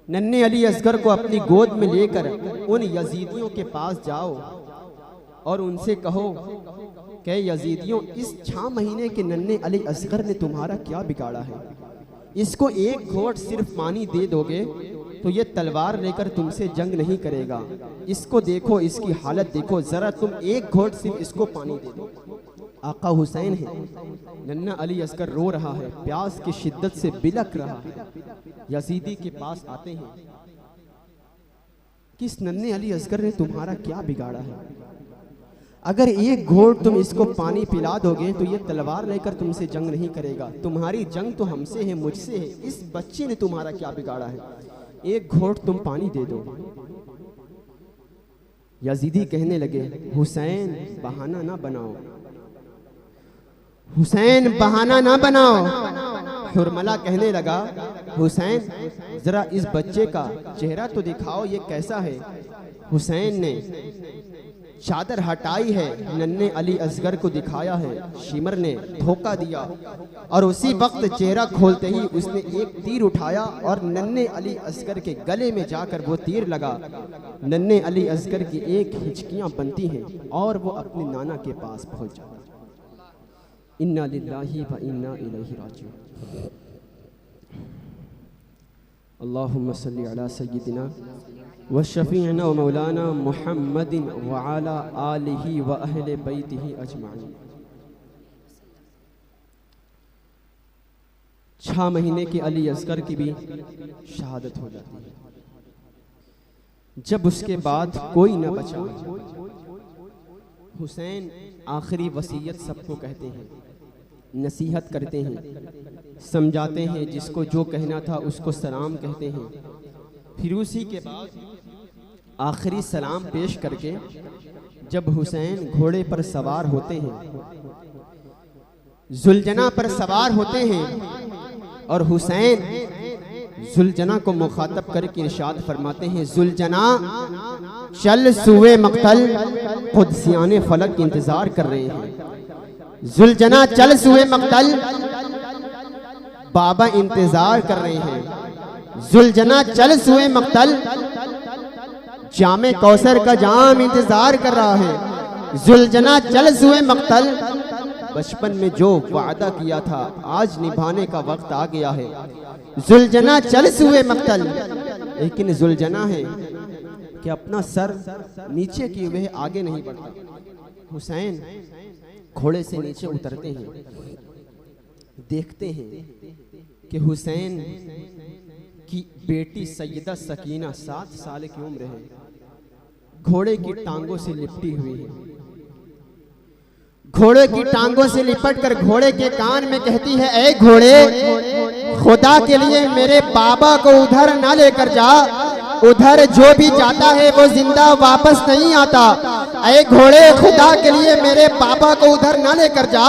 नन्हे अली असगर को अपनी गोद में लेकर उन यजीदियों के पास जाओ और उनसे कहो कि यजीदियों, इस 6 महीने के नन्हे अली असगर ने तुम्हारा क्या बिगाड़ा है? इसको एक घोट सिर्फ पानी दे दोगे तो ये तलवार लेकर तुमसे जंग नहीं करेगा। इसको देखो, इसकी हालत देखो, जरा तुम एक घोट सिर्फ इसको पानी दे दो। आका हुसैन है, नन्ना अली असगर रो रहा है, प्यास की शिद्दत से बिलख रहा है। यजीदी के पास आते हैं कि इस नन्हे अली असगर ने तुम्हारा क्या बिगाड़ा है? अगर एक घोट तुम इसको पानी पिला दोगे तो ये तलवार लेकर तुमसे जंग नहीं करेगा। तुम्हारी जंग तो हमसे है, मुझसे है। इस बच्चे ने तुम्हारा क्या बिगाड़ा है? एक घोट तुम पानी दे दो। यजीदी कहने लगे, हुसैन बहाना ना बनाओ, हुसैन बहाना ना बनाओ। हुरमला कहने लगा, हुसैन जरा इस बच्चे का चेहरा तो दिखाओ, ये कैसा है? हुसैन ने चादर हटाई है, नन्हे अली असगर को दिखाया है। शिमर ने धोखा दिया और उसी वक्त चेहरा खोलते ही उसने एक तीर उठाया और नन्हे अली असगर के गले में जाकर वो तीर लगा। नन्हे अली असगर की एक हिचकियां बनती हैं और वो अपने नाना के पास पहुंच जाता। इन्ना लिल्लाहि व इन्ना इलैहि राजिऊन। अल्लाहुम्मा सल्ली अला सय्यिदिना व शफीअना व मौलाना मुहम्मदिन व अला आलिहि व अहले बैतिहि अजमाइन। 6 महीने के अली असगर की भी शहादत हो जाती है। जब उसके बाद कोई न बचा, हुसैन आखिरी वसीयत सबको कहते हैं, नसीहत करते हैं, समझाते हैं, जिसको जो कहना था उसको सलाम कहते हैं। फिर उसी के बाद आखिरी सलाम पेश करके जब हुसैन घोड़े पर सवार होते हैं, जुलजना पर सवार होते हैं और हुसैन जुलजना को मुखातब करके इरशाद फरमाते हैं, जुलजना चल सुए मक्तल, कुद्सियाने फलक इंतजार कर रहे हैं। जुलजना चल सुए मक्तल, बाबा इंतजार कर रहे हैं। जुलजना चल सुए मक्तल, जामे कौसर का जाम इंतजार कर रहा है। जुलजना चल सुए मक्तल, बचपन में जो वादा किया था आज निभाने का वक्त आ गया है। जुलजना चल सुए मक्तल, लेकिन जुलजना है कि अपना सर नीचे किए हुए आगे नहीं बढ़ता। हुसैन घोड़े से नीचे उतरते हैं, देखते हैं कि हुसैन की बेटी सैयदा सकीना 7 साल की उम्र है, घोड़े की टांगों से लिपटी हुई है। घोड़े की टांगों से लिपट कर घोड़े के कान में कहती है, ऐ घोड़े, खुदा के लिए मेरे बाबा को उधर ना लेकर जा, उधर जो भी जाता है वो जिंदा वापस नहीं आता। ऐ घोड़े, खुदा के लिए मेरे बाबा को उधर ना लेकर जा,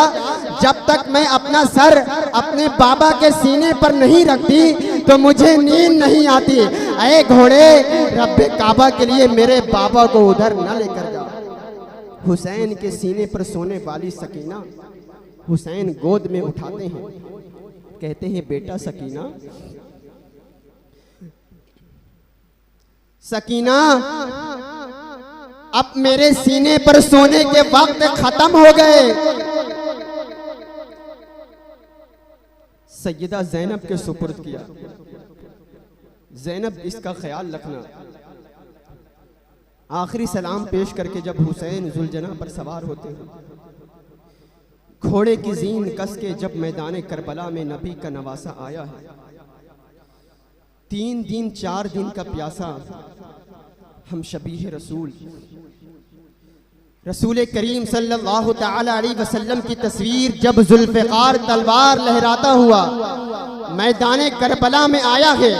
जब तक मैं अपना सर अपने बाबा के सीने पर नहीं रखती तो मुझे नींद नहीं आती। ऐ घोड़े, रब्बे काबा के लिए मेरे बाबा को उधर ना लेकर जा। हुसैन के सीने पर सोने वाली सकीना हुसैन गोद में उठाते हैं, कहते हैं, बेटा सकीना, सकीना, अब मेरे सीने पर सोने के वक्त खत्म हो गए। सैयदा ज़ैनब के सुपुर्द किया। ज़ैनब, इसका ख्याल रखना। आखिरी सलाम पेश करके जब हुसैन जुलजना पर सवार होते हैं, घोड़े की जीन कस के जब मैदान करबला में नबी का नवासा आया है, 3 दिन 4 दिन का प्यासा हम शबीह रसूल करीम सल्लल्लाहु तआला अलैहि वसल्लम की तस्वीर जब जुल्फ़िकार तलवार लहराता हुआ मैदान करबला में आया है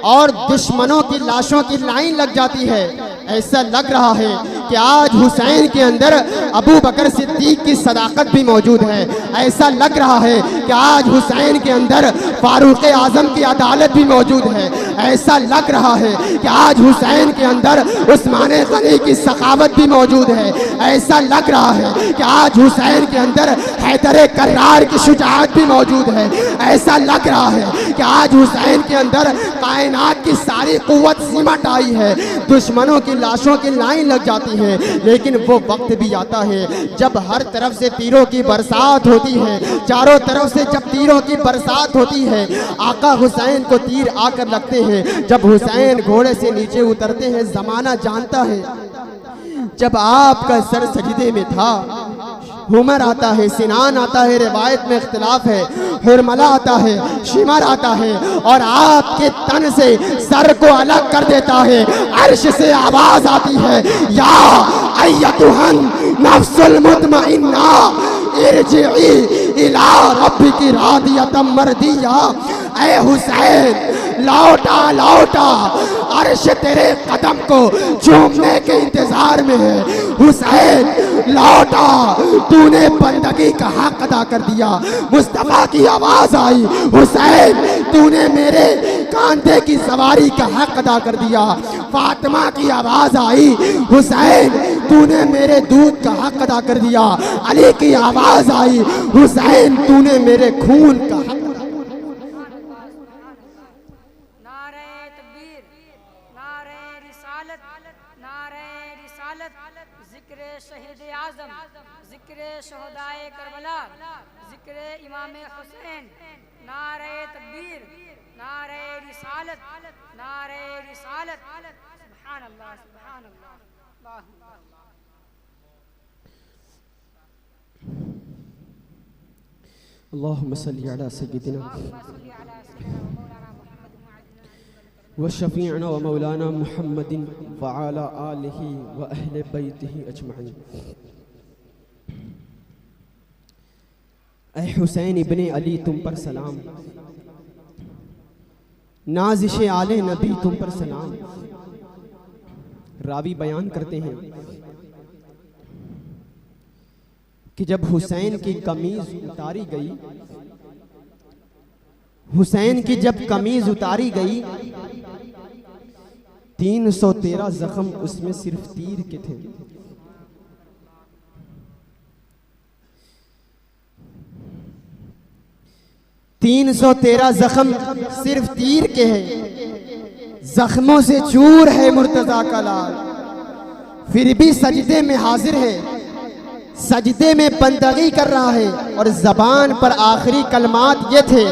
और दुश्मनों की लाशों की लाइन लग जाती है, ऐसा लग रहा है कि आज हुसैन के अंदर अबू बकर सिद्दीक की सदाकत भी मौजूद है। ऐसा लग रहा है कि आज हुसैन के अंदर फारूक आजम की अदालत भी मौजूद है। ऐसा लग रहा है कि आज हुसैन के अंदर उस्मान गनी की सखावत भी मौजूद है। ऐसा लग रहा है कि आज हुसैन के अंदर हैदर कर्रार की शुजाअत भी मौजूद है। ऐसा लग रहा है कि आज हुसैन के अंदर कायनात की सारी कुव्वत सिमट आई है। दुश्मनों की लाशों की लाइन लग जाती है, लेकिन वो वक्त भी आता है जब हर तरफ से तीरों की बरसात होती है, चारों तरफ से जब तीरों की बरसात होती है, आका हुसैन को तीर आकर लगते हैं। जब हुसैन घोड़े से नीचे उतरते हैं, जमाना जानता है जब आपका सर सजदे में था, हुमर आता है, सिनान आता है, रिवायत में इख्तिलाफ है, हुरमला आता है, शिमर आता है और आपके तन से सर को अलग कर देता है। अर्श से आवाज आती है, या अय्यतुहन नफ्सुल मुतमइन्ना इरजिई इला रब्बिकी रादियतम मर्दिया। ऐ हुसैन, लौटा लौटा, अर्श तेरे कदम को चूमने के इंतजार में है। हुसैन लौटा, तूने बंदगी का हक अदा कर दिया। मुस्तफा की आवाज आई, हुसैन तूने मेरे कांधे की सवारी का हक अदा कर दिया। फातिमा की आवाज आई, हुसैन तूने मेरे दूध का हक अदा कर दिया। अली की आवाज आई, हुसैन तूने मेरे खून का हक। रिसालत, जिक्र शहीद आज़म, जिक्र शहदाए करबला, जिक्र इमाम हुसैन, नारे तकबीर, नारे रिसालत, नारे रिसालत। सुभान अल्लाह, सुभान अल्लाह, अल्लाहु अकबर। अल्लाहुम्मा सल्ली अला सय्यिदिना व शफीअना व मौलाना मुहम्मदिन व अला आलिहि व अहले बैतिहि अजमईन। ऐ हुसैन इब्ने अली तुम पर सलाम, नाज़िशे आले नबी तुम पर सलाम। रावी बयान करते हैं कि जब हुसैन की कमीज उतारी गई, हुसैन की जब कमीज उतारी गई, 313 जख्म उसमें सिर्फ तीर के थे। 313 जख्म सिर्फ तीर के हैं। जख्मों से चूर है मुर्तजा का लाल, फिर भी सजदे में हाजिर है, सजदे में बंदगी कर रहा है। और जबान पर आखिरी कलमात ये थे,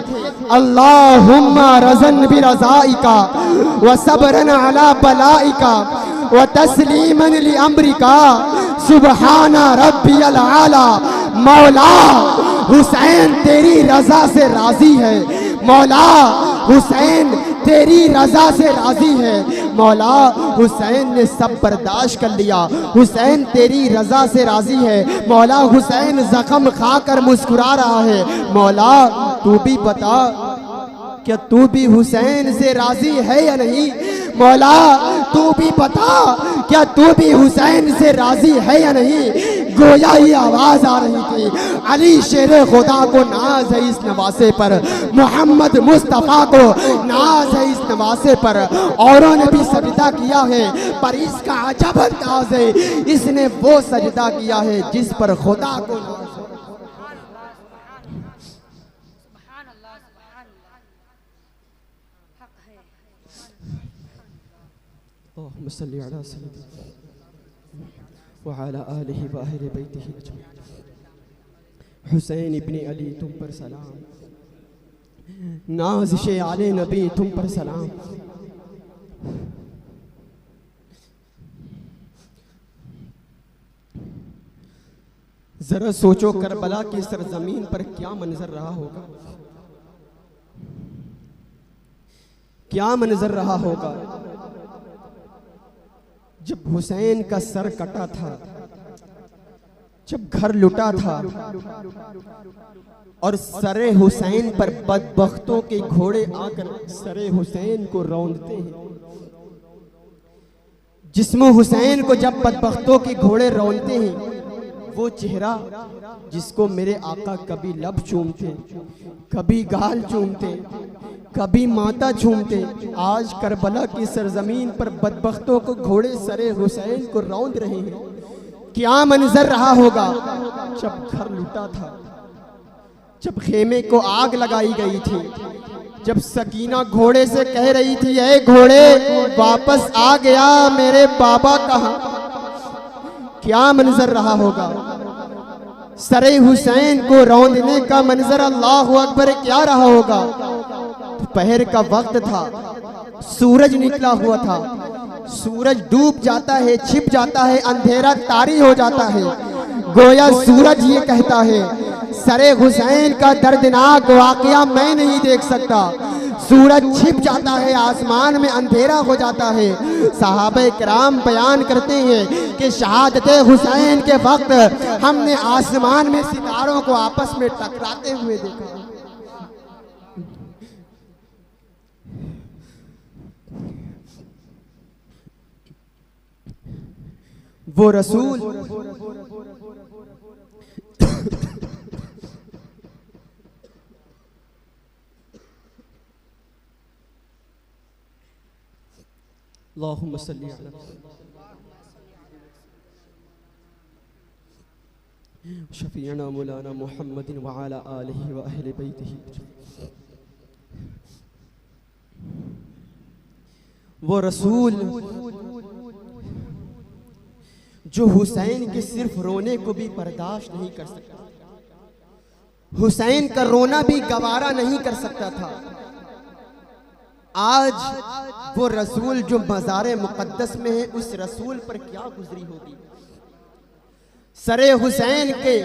अल्लाहुम्मा रज़न बि रज़ाइका व सब्रन अला बलाइका व तस्लीमन लि अम्रिका सुबहाना रब्बियल आला। मौला हुसैन तेरी रजा से राजी है, मौला हुसैन तेरी रजा से राजी है। मौला हुसैन ने सब बर्दाश्त कर लिया, हुसैन तेरी रजा से राजी है। मौला हुसैन जख्म खाकर मुस्कुरा रहा है। मौला तू भी बता, क्या तू भी हुसैन से राजी है या नहीं? मौला तू भी बता, क्या तू भी हुसैन से राजी है या नहीं? गोया ये आवाज आ रही थी, अली शेर खुदा को नाज है इस नवासे पर, मोहम्मद मुस्तफ़ा को नाज है इस नवासे पर। औरों ने भी सजदा किया है पर इसका अजब अंदाज है, इसने वो सजदा किया है जिस पर खुदा को नाज है। अल्लाहुम्मा सल्ली अला सय्यिदिना व अला आलिहि व अहले बैतिहि अजमईन। हुसैन इब्ने अली तुम पर सलाम, नाज़िशे आले नबी तुम पर सलाम। जरा सोचो करबला की सरजमीन पर क्या मंजर रहा होगा, क्या मंजर रहा होगा जब हुसैन का सर कटा था, जब घर लुटा था और सरे हुसैन पर बदबख्तों के घोड़े आकर सरे हुसैन को रौंदते हैं। जिस्म हुसैन को जब बदबख्तों के घोड़े रौंदते हैं, वो चेहरा जिसको मेरे आका कभी लब चूमते, कभी गाल चूमते, कभी माता चूमते, आज करबला की सरजमीन पर बदबख्तों को घोड़े सरे हुसैन को रौंद रहे हैं। क्या मंजर रहा होगा जब घर लूटा था, जब खेमे को आग लगाई गई थी, जब सकीना घोड़े से कह रही थी, ऐ घोड़े वापस आ गया मेरे बाबा कहाँ। क्या मंजर रहा होगा सरे हुसैन को रौंदने का मंजर, अल्लाहु अकबर, क्या रहा होगा। दोपहर का वक्त था, सूरज निकला हुआ था, सूरज डूब जाता है, छिप जाता है, अंधेरा तारी हो जाता है। गोया सूरज ये कहता है, सरे हुसैन का दर्दनाक वाकया मैं नहीं देख सकता। सूरज छिप जाता है, आसमान में अंधेरा हो जाता है। सहाबे किराम बयान करते हैं कि शहादत हुसैन के वक्त हमने आसमान में सितारों को आपस में टकराते हुए देखा। वो रसूल अल्लाहुम्मा सल्ली अला शफीअना मौलाना मुहम्मदिन व अला आलिहि व अहले बैतिहि। वो रसूल जो हुसैन के सिर्फ रोने को भी बर्दाश्त नहीं कर सकता, हुसैन का रोना भी गवारा नहीं कर सकता था। आज वो रसूल जो मज़ार मुक़द्दस में है, उस रसूल पर क्या गुजरी होगी। सरे हुसैन के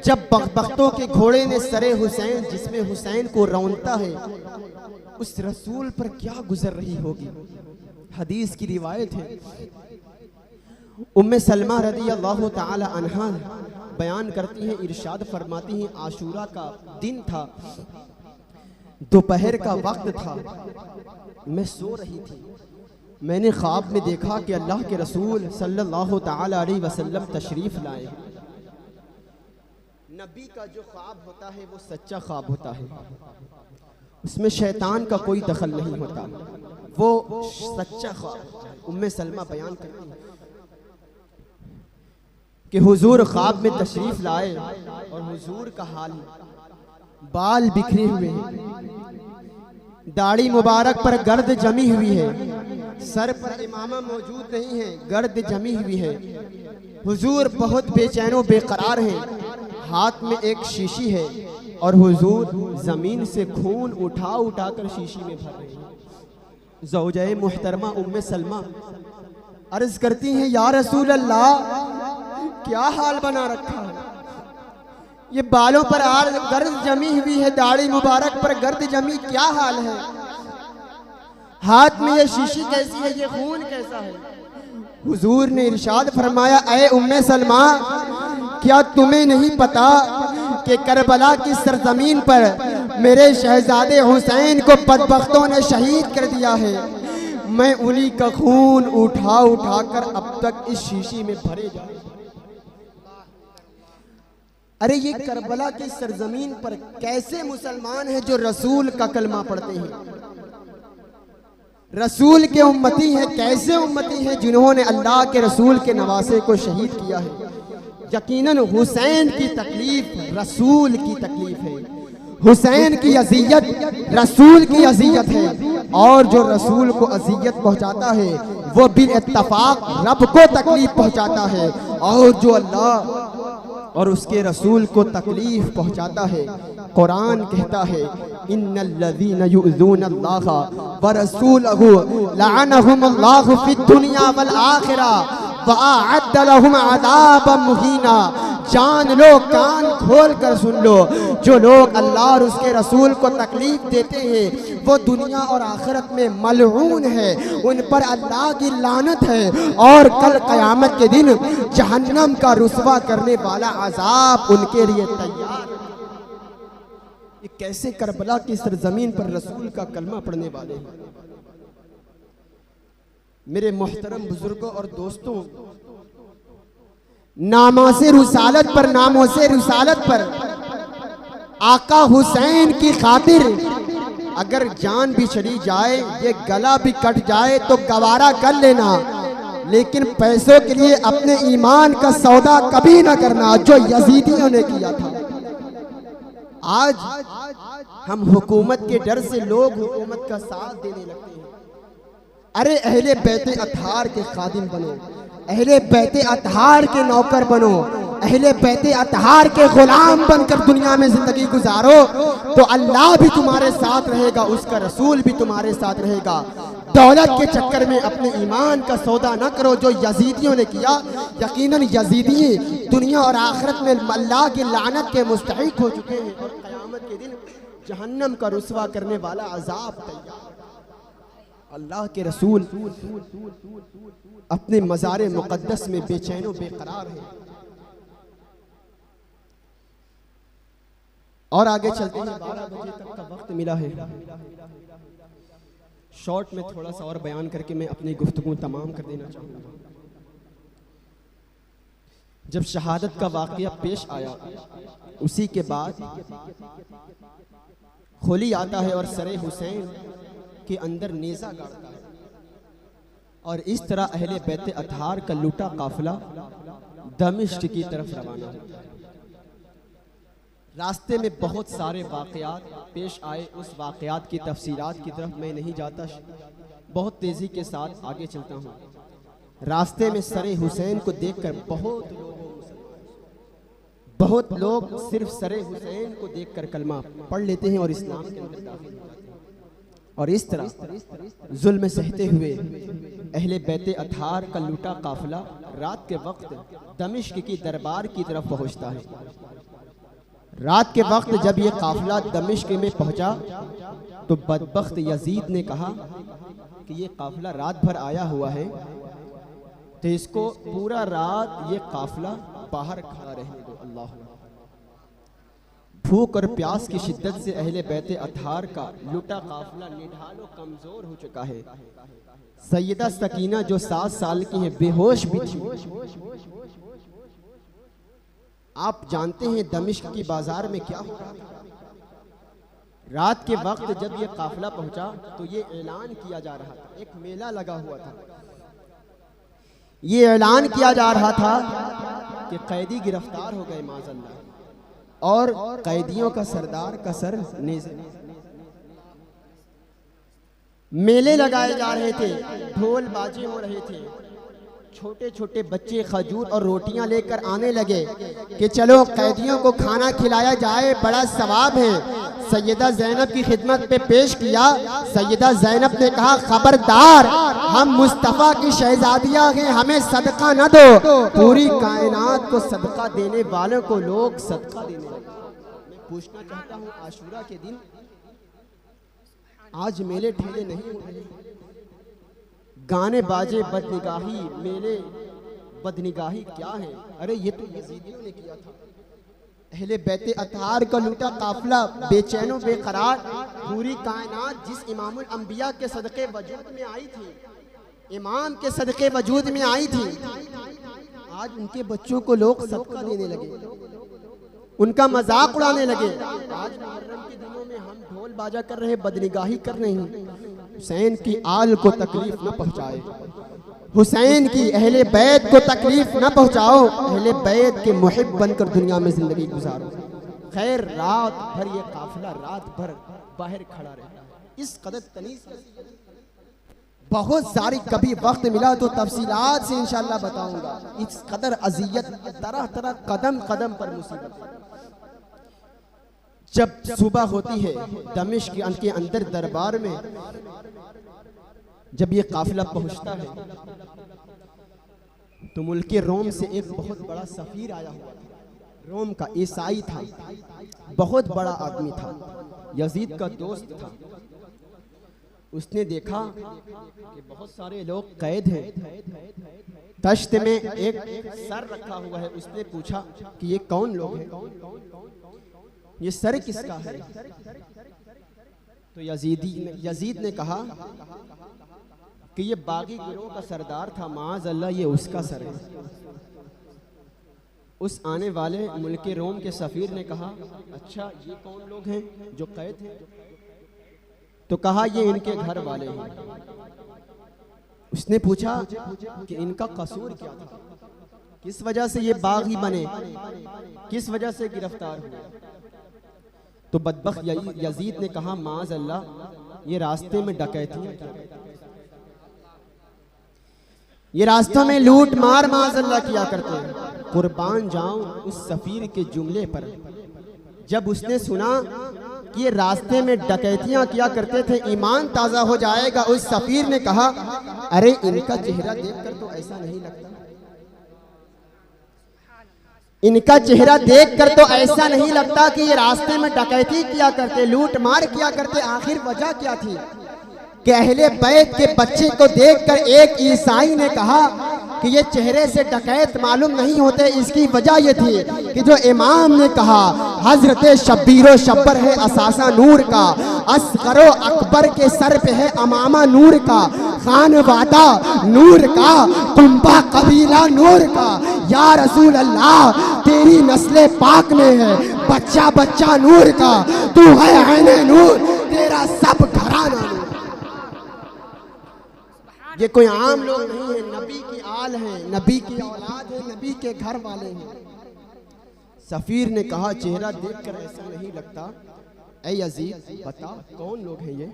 जब बख्तों के घोड़े ने सरे हुसैन जिसमें हुसैन को रौंदता है, उस रसूल पर क्या गुजर रही होगी। हदीस की रिवायत है, उम्मे सलमा रदी अल्लाह ताला अन्हा बयान करती हैं, इरशाद फरमाती हैं, आशूरा का दिन था, दोपहर का वक्त था, मैं सो रही थी। मैंने ख्वाब में देखा कि अल्लाह के रसूल सल्लल्लाहु ताला अलैहि वसल्लम तशरीफ लाए हैं। नबी का जो ख्वाब होता है वो सच्चा ख्वाब होता है, उसमें शैतान का कोई दखल नहीं होता, वो सच्चा ख्वाब। उम्मे सलमा बयान करती है कि हुजूर ख्वाब में तशरीफ लाए और हुजूर का हाल, बाल बिखरे हुए हैं, दाढ़ी मुबारक पर गर्द जमी हुई है, सर पर इमामा मौजूद नहीं है, गर्द जमी हुई है। हुजूर बहुत बेचैनो बेकरार हैं, हाथ में एक शीशी है और हुजूर जमीन से खून उठा उठा कर शीशी में भर रहे हैं। ज़ौजाए मुहतरमा उम्मे सलमा अर्ज करती हैं, या रसूल अल्लाह, क्या हाल बना रखा है, ये बालों पर गर्द जमी हुई है, दाढ़ी मुबारक पर गर्द जमी, क्या हाल है, हाथ में ये शीशी कैसी है, ये खून कैसा है। हुजूर ने इरशाद फरमाया, ऐ उम्मे सलमा, क्या तुम्हें नहीं पता कि करबला की सरजमीन पर मेरे शहजादे हुसैन को बदबख्तों ने शहीद कर दिया है। मैं उन्हीं का खून उठा उठा कर अब तक इस शीशी में भरे जा। अरे ये करबला की सरजमीन पर कैसे मुसलमान हैं जो रसूल का कलमा पढ़ते हैं, रसूल के उम्मती हैं, कैसे उम्मती हैं जिन्होंने अल्लाह के रसूल के नवासे को शहीद किया है। यकीनन हुसैन की तकलीफ रसूल की तकलीफ है, हुसैन की अज़ियत रसूल की अज़ियत है, और जो रसूल को अज़ियत पहुंचाता है वो बिल इत्तफाक रब को तकलीफ पहुंचाता है, और जो अल्लाह और उसके रसूल को तकलीफ पहुंचाता है। कुरान कहता है, इन्नल्लज़ीना युज़ूनल्लाहा व रसूलहु लअनहुमुल्लाहु फिद्दुनिया वल आखिरह व अअद्द लहुम अज़ाबन मुहीना। जान लो, कान खोल कर सुन लो, जो लोग अल्लाह और उसके रसूल को तकलीफ देते हैं वो दुनिया और आखिरत में मलऊन है, उन पर अल्लाह की लानत है, और कल क़यामत के दिन जहन्नम का रुसवा करने वाला अजाब उनके लिए तैयार। ये कैसे करबला की सरजमीन पर रसूल का कलमा पढ़ने वाले हैं। मेरे मोहतरम बुजुर्गों और दोस्तों, नामासे रिसालत पर, नामोसे रिसालत पर आका हुसैन की खातिर अगर जान भी चली जाए, ये गला भी कट जाए तो गवारा कर लेना, लेकिन पैसों के लिए अपने ईमान का सौदा कभी ना करना, जो यजीदियों ने किया था। आज हम हुकूमत के डर से लोग हुकूमत का साथ देने लगते हैं। अरे अहले बैते अतहार के खादिम बनो, अहले बैते अतहार के नौकर बनो, अहले बैते अतहार के गुलाम बनकर दुनिया में जिंदगी गुजारो, तो अल्लाह भी तुम्हारे साथ रहेगा, उसका रसूल भी तुम्हारे साथ रहेगा। दौलत के चक्कर में अपने ईमान का सौदा न करो, जो यजीदियों ने किया। यकीनन यजीदी दुनिया और आखिरत में अल्लाह की लानत के मुस्तहिक हो चुके हैं, और क़यामत के दिन जहन्नम का रुसवा करने वाला अजाब तैयार। अल्लाह के रसूल अपने मज़ार मुक़द्दस में बेचैनो बेकरार है। और आगे चलते हैं, 12 बजे तक का वक्त मिला है। शॉर्ट में थोड़ा सा और बयान करके मैं अपनी गुफ्तगू तमाम कर देना चाहूँगा। जब शहादत का वाक़या पेश आया, उसी के बाद खोली आता है और सरे हुसैन के अंदर नेज़ा गाड़ता है, और इस तरह अहले बैते अतहार का लूटा काफिला दमिश्क की तरफ रवाना होता है। रास्ते में बहुत सारे वाक़यात पेश आए, उस वाक़यात की तफसीलात की तरफ मैं नहीं जाता, बहुत तेज़ी के साथ आगे चलता हूँ। रास्ते में सरे हुसैन को देखकर बहुत लोग सिर्फ सरे हुसैन को देखकर कलमा पढ़ लेते हैं और इस्लाम के अंदर दाखिल हो जाते हैं। और इस तरह जुल्म सहते हुए अहले बैते अथार का लूटा काफिला रात के वक्त दमिश्क की दरबार की तरफ पहुंचता है। रात के वक्त जब ये काफिला दमिश्क में पहुंचा तो बदबख्त यजीद ने कहा कि ये काफिला रात भर आया हुआ है, तो इसको पूरा रात ये काफिला बाहर खड़ा रहने दो। अल्लाह, भूख और प्यास की शिद्दत से अहले बैते अथार का लुटा काफिला निढालो कमजोर हो चुका है। सैयदा सकीना जो 7 साल की है बेहोश भी थी। आप जानते हैं दमिश्क की बाजार में क्या हो रहा था। रात के वक्त जब ये काफिला पहुंचा तो ये ऐलान किया जा रहा था, एक मेला लगा हुआ था, ये ऐलान किया जा रहा था कि कैदी गिरफ्तार हो गए माज़अल्लाह, और कैदियों का सरदार का सर नेज़े। मेले लगाए जा रहे थे, ढोल बाजे हो रहे थे, छोटे छोटे बच्चे खजूर और रोटियां लेकर आने लगे कि चलो कैदियों को खाना खिलाया जाए, बड़ा सवाब है। सैयदा ज़ैनब की खिदमत पे पेश किया। सैयदा ज़ैनब ने कहा, खबरदार, हम मुस्तफ़ा की शहजादियां हैं, हमें सदका न दो। पूरी कायनात को सदका देने वालों को लोग सदका देने लगे। मैं पूछना चाहता हूँ, आशूरा के दिन आज मेले ठेले नहीं हो रहे, गाने बाजे बदनिगाही, मेले बदनिगाही क्या है? अरे ये तो यजीदियों ने किया था। अहले बैते अतार का लूटा काफिला बेचैनो बेकरार, पूरी कायनात जिस इमामुल अंबिया के सदके वजूद में आई थी, इमाम के सदके वजूद में आई थी, आज उनके बच्चों को लोग सदका देने लगे, उनका मजाक उड़ाने लगे। आज मुहर्रम के दिनों में हम ढोल बाजा कर रहे, बदनिगाही कर रहे हैं। हुसैन की आल को तकलीफ न पहुंचाए, हुसैन की अहले बैत को तकलीफ न पहुंचाओ, अहले बैत के मुहिब बनकर दुनिया में जिंदगी गुजारो। खैर, रात भर ये काफिला रात भर बाहर खड़ा रहता है। इस कदर तनीज बहुत सारी, कभी वक्त मिला तो तफसीलात से इंशाअल्लाह बताऊंगा। इस कदर अजियत, तरह तरह कदम कदम पर मुसीबत। जब सुबह होती है दमिश्क के अंदर दरबार में, जब ये काफिला पहुंचता है तो मुल्क रोम से एक बहुत बड़ा सफीर आया हुआ था। रोम का ईसाई था, बहुत बड़ा आदमी था, यजीद का दोस्त था। उसने देखा कि बहुत सारे लोग कैद हैं, तश्त में एक सर रखा हुआ है। उसने पूछा कि ये कौन लोग हैं, ये सर किसका है? तो यजीद ने कहा कि ये बागी गिरोह का सरदार था, माज़अल्लाह ये उसका सर है। उस आने वाले मुल्क रोम के सफीर ने कहा, अच्छा ये कौन लोग हैं जो कैद हैं? तो कहा ये इनके घर वाले हैं। उसने पूछा कि इनका कसूर क्या था, किस वजह से ये बागी बने, किस वजह से गिरफ्तार हुए? तो बदबख्त यजीद ने कहा, माज़अल्लाह ये रास्ते में डकैतियां, ये रास्तों में लूट मार माज़अल्लाह किया करते हैं। कुर्बान जाऊं उस सफीर के जुमले पर। जब उसने सुना कि ये रास्ते में डकैतियां किया करते थे, ईमान ताज़ा हो जाएगा। उस सफीर ने कहा, अरे इनका चेहरा देखकर तो ऐसा नहीं लगता, इनका चेहरा देखकर तो ऐसा नहीं लगता कि ये रास्ते में डकैती किया करते, लूट मार किया करते। आखिर वजह क्या थी? कि अहले बैत के बच्चे को देखकर एक ईसाई ने कहा कि ये चेहरे से डकैत मालूम नहीं होते। इसकी वजह ये थी कि जो इमाम ने कहा, हजरत शब्बीरो शब्बर है असासा नूर का, असगरो अकबर के सर पे है अमामा नूर का, खानवादा नूर का, कुंबा कबीला नूर का। या रसूल अल्लाह, तेरी नस्ले पाक में है बच्चा बच्चा नूर का, तू है ऐने नूर, तेरा सब घराना नूर। ये कोई आम लोग नहीं है, नबी की आल है, नबी की औलाद है, नबी के घर वाले हैं। सफीर ने कहा, चेहरा देखकर ऐसा नहीं लगता। ऐ यजीद बता कौन लोग हैं ये,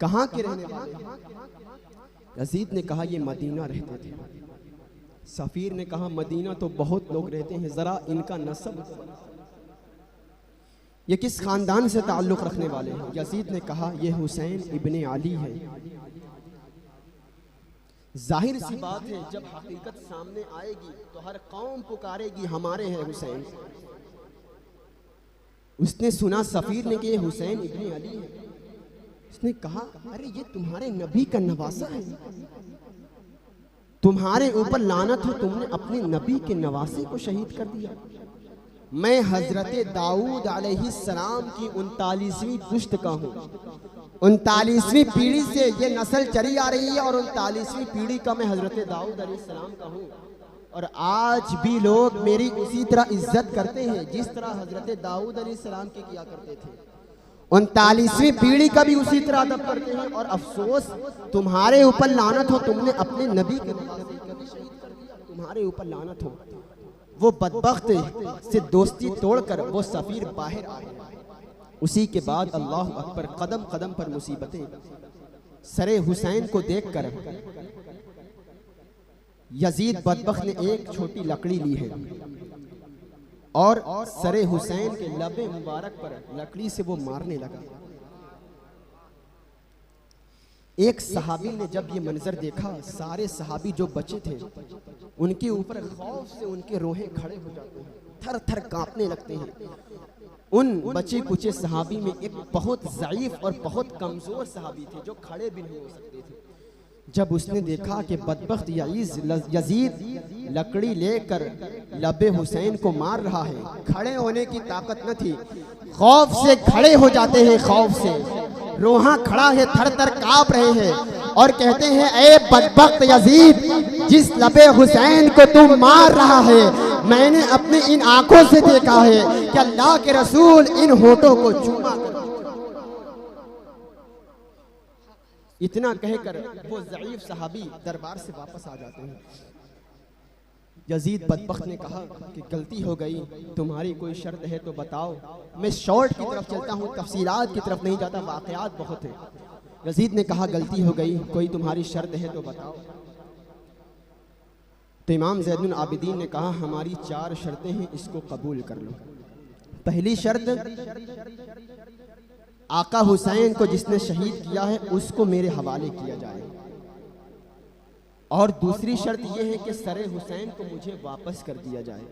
कहाँ के रहने वाले हैं? यजीद ने कहा ये मदीना रहते थे। सफ़ीर ने कहा मदीना तो बहुत लोग रहते हैं, ज़रा इनका नस्ब, ये किस ख़ानदान से ताल्लुक़ रखने वाले हैं। यजीद ने कहा ये हुसैन इब्ने अली है। जाहिर सी बात है जब हकीकत सामने आएगी तो हर कौम पुकारेगी हमारे हैं हुसैन। उसने सुना सफ़ीर ने कि ये हुसैन इब्ने अली है। उसने कहा अरे ये तुम्हारे नबी का नवासा है, तुम्हारे ऊपर लानत हो, तुमने अपने नबी के नवासे को शहीद कर दिया। मैं हजरत दाऊद अलैहिस्सलाम की 39वीं पुश्त का हूँ, 39वीं पीढ़ी से ये नस्ल चली आ रही है और 39वीं पीढ़ी का मैं हजरत दाऊद अलैहिस्सलाम का हूँ। और आज भी लोग मेरी उसी तरह इज्जत करते हैं जिस तरह हजरत दाऊद अलैहिस्सलाम की किया करते थे। 39वीं पीढ़ी का भी उसी तरह अदब करते हैं। और अफसोस तुम्हारे ऊपर लानत हो, तुमने अपने नबी के नवासे को भी शहीद कर दिया, तुम्हारे ऊपर लानत हो। वो बदबख्त से दोस्ती तोड़कर वो सफ़ीर बाहर आ गया। उसी के बाद अल्लाह अकबर, कदम कदम पर मुसीबतें। सरे हुसैन को देखकर यजीद बदबख्त ने एक छोटी लकड़ी ली है और सरे हुसैन के लबे मुबारक पर लकड़ी से वो मारने लगा। एक सहाबी ने जब ये मंजर देखा, सारे सहाबी जो बचे थे उनके ऊपर खौफ से उनके रोहे खड़े हो जाते हैं, थर थर कांपने लगते हैं। उन बचे कुचे सहाबी में एक बहुत ज़ईफ और बहुत कमज़ोर सहाबी थे जो खड़े भी नहीं हो सकते थे। जब उसने देखा कि बदबख्त यजीद लकड़ी लेकर लबे हुसैन को मार रहा है, खड़े होने की ताकत न थी, खौफ से खड़े हो जाते हैं, खौफ से रोहा खड़ा है, थर थर कांप रहे हैं और कहते हैं ए बदबख्त यजीद, जिस लबे हुसैन को तुम मार रहा है मैंने अपनी इन आंखों से देखा है कि अल्लाह के रसूल इन होठों को चूमा कर। इतना कहकर वो ज़ईफ सहाबी दरबार से वापस आ जाते हैं। यजीद बदबख्त ने कहा कि गलती हो गई, तुम्हारी कोई शर्त है तो बताओ। मैं शॉर्ट की तरफ चलता हूँ, तफसीलात की तरफ नहीं जाता, वाक़यात बहुत है। यजीद ने कहा गलती हो गई, कोई तुम्हारी शर्त है तो बताओ। तो इमाम ज़ैनुल आबिदीन ने कहा हमारी 4 शर्तें हैं, इसको कबूल कर लो। पहली शर्त, आका हुसैन को जिसने शहीद किया है उसको मेरे हवाले किया जाए। और दूसरी शर्त यह है कि सरे हुसैन को मुझे वापस कर दिया जाए।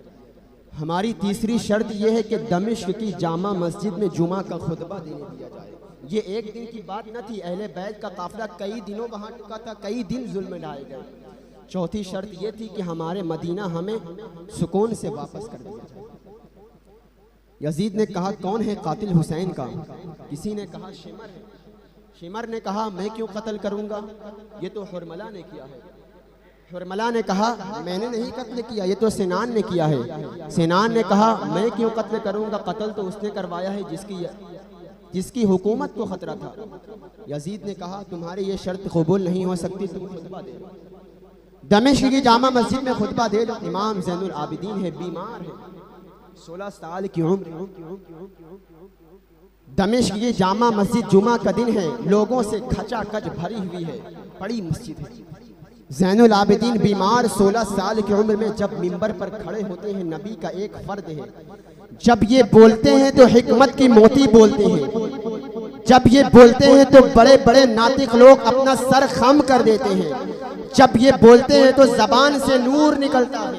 हमारी तीसरी शर्त यह है कि दमिश्क की जामा मस्जिद में जुमा का खुतबा देने दिया जाए। ये एक दिन की बात न थी, अहले बैत का काफिला कई दिनों वहाँ टुका था, कई दिन जुल्म ढाए गए। चौथी शर्त यह थी कि हमारे मदीना हमें सुकून से वापस कर दिया जाए। यजीद ने कहा कौन है कातिल हुसैन का? किसी ने कहा शिमर है। शिमर ने कहा मैं क्यों कत्ल करूंगा, ये तो हुरमला ने किया है। हुरमला ने कहा मैंने नहीं कत्ल किया, ये तो सिनान ने किया है। सिनान ने कहा मैं क्यों कत्ल करूंगा, कत्ल तो उसने करवाया है जिसकी हुकूमत को खतरा था। यजीद ने कहा तुम्हारी ये शर्त कबूल नहीं हो सकती, तुम खुतबा दे दो, दमिश्क की जामा मस्जिद में खुतबा दे दो। इमाम ज़ैनुल आबिदीन है, बीमार है, 16 साल की उम्र। दमिश्क की जामा मस्जिद जुमा का दिन है, लोगों से खचाखच भरी हुई है, बड़ी मस्जिद है। ज़ैनुल आबिदीन बीमार 16 साल की उम्र में जब मिंबर पर खड़े होते हैं, नबी का एक फर्द है, जब ये बोलते हैं तो हिकमत की मोती बोलते हैं, जब ये बोलते हैं तो बड़े बड़े नातिक लोग अपना सर खम कर देते हैं, जब ये बोलते हैं तो जबान से नूर निकलता है।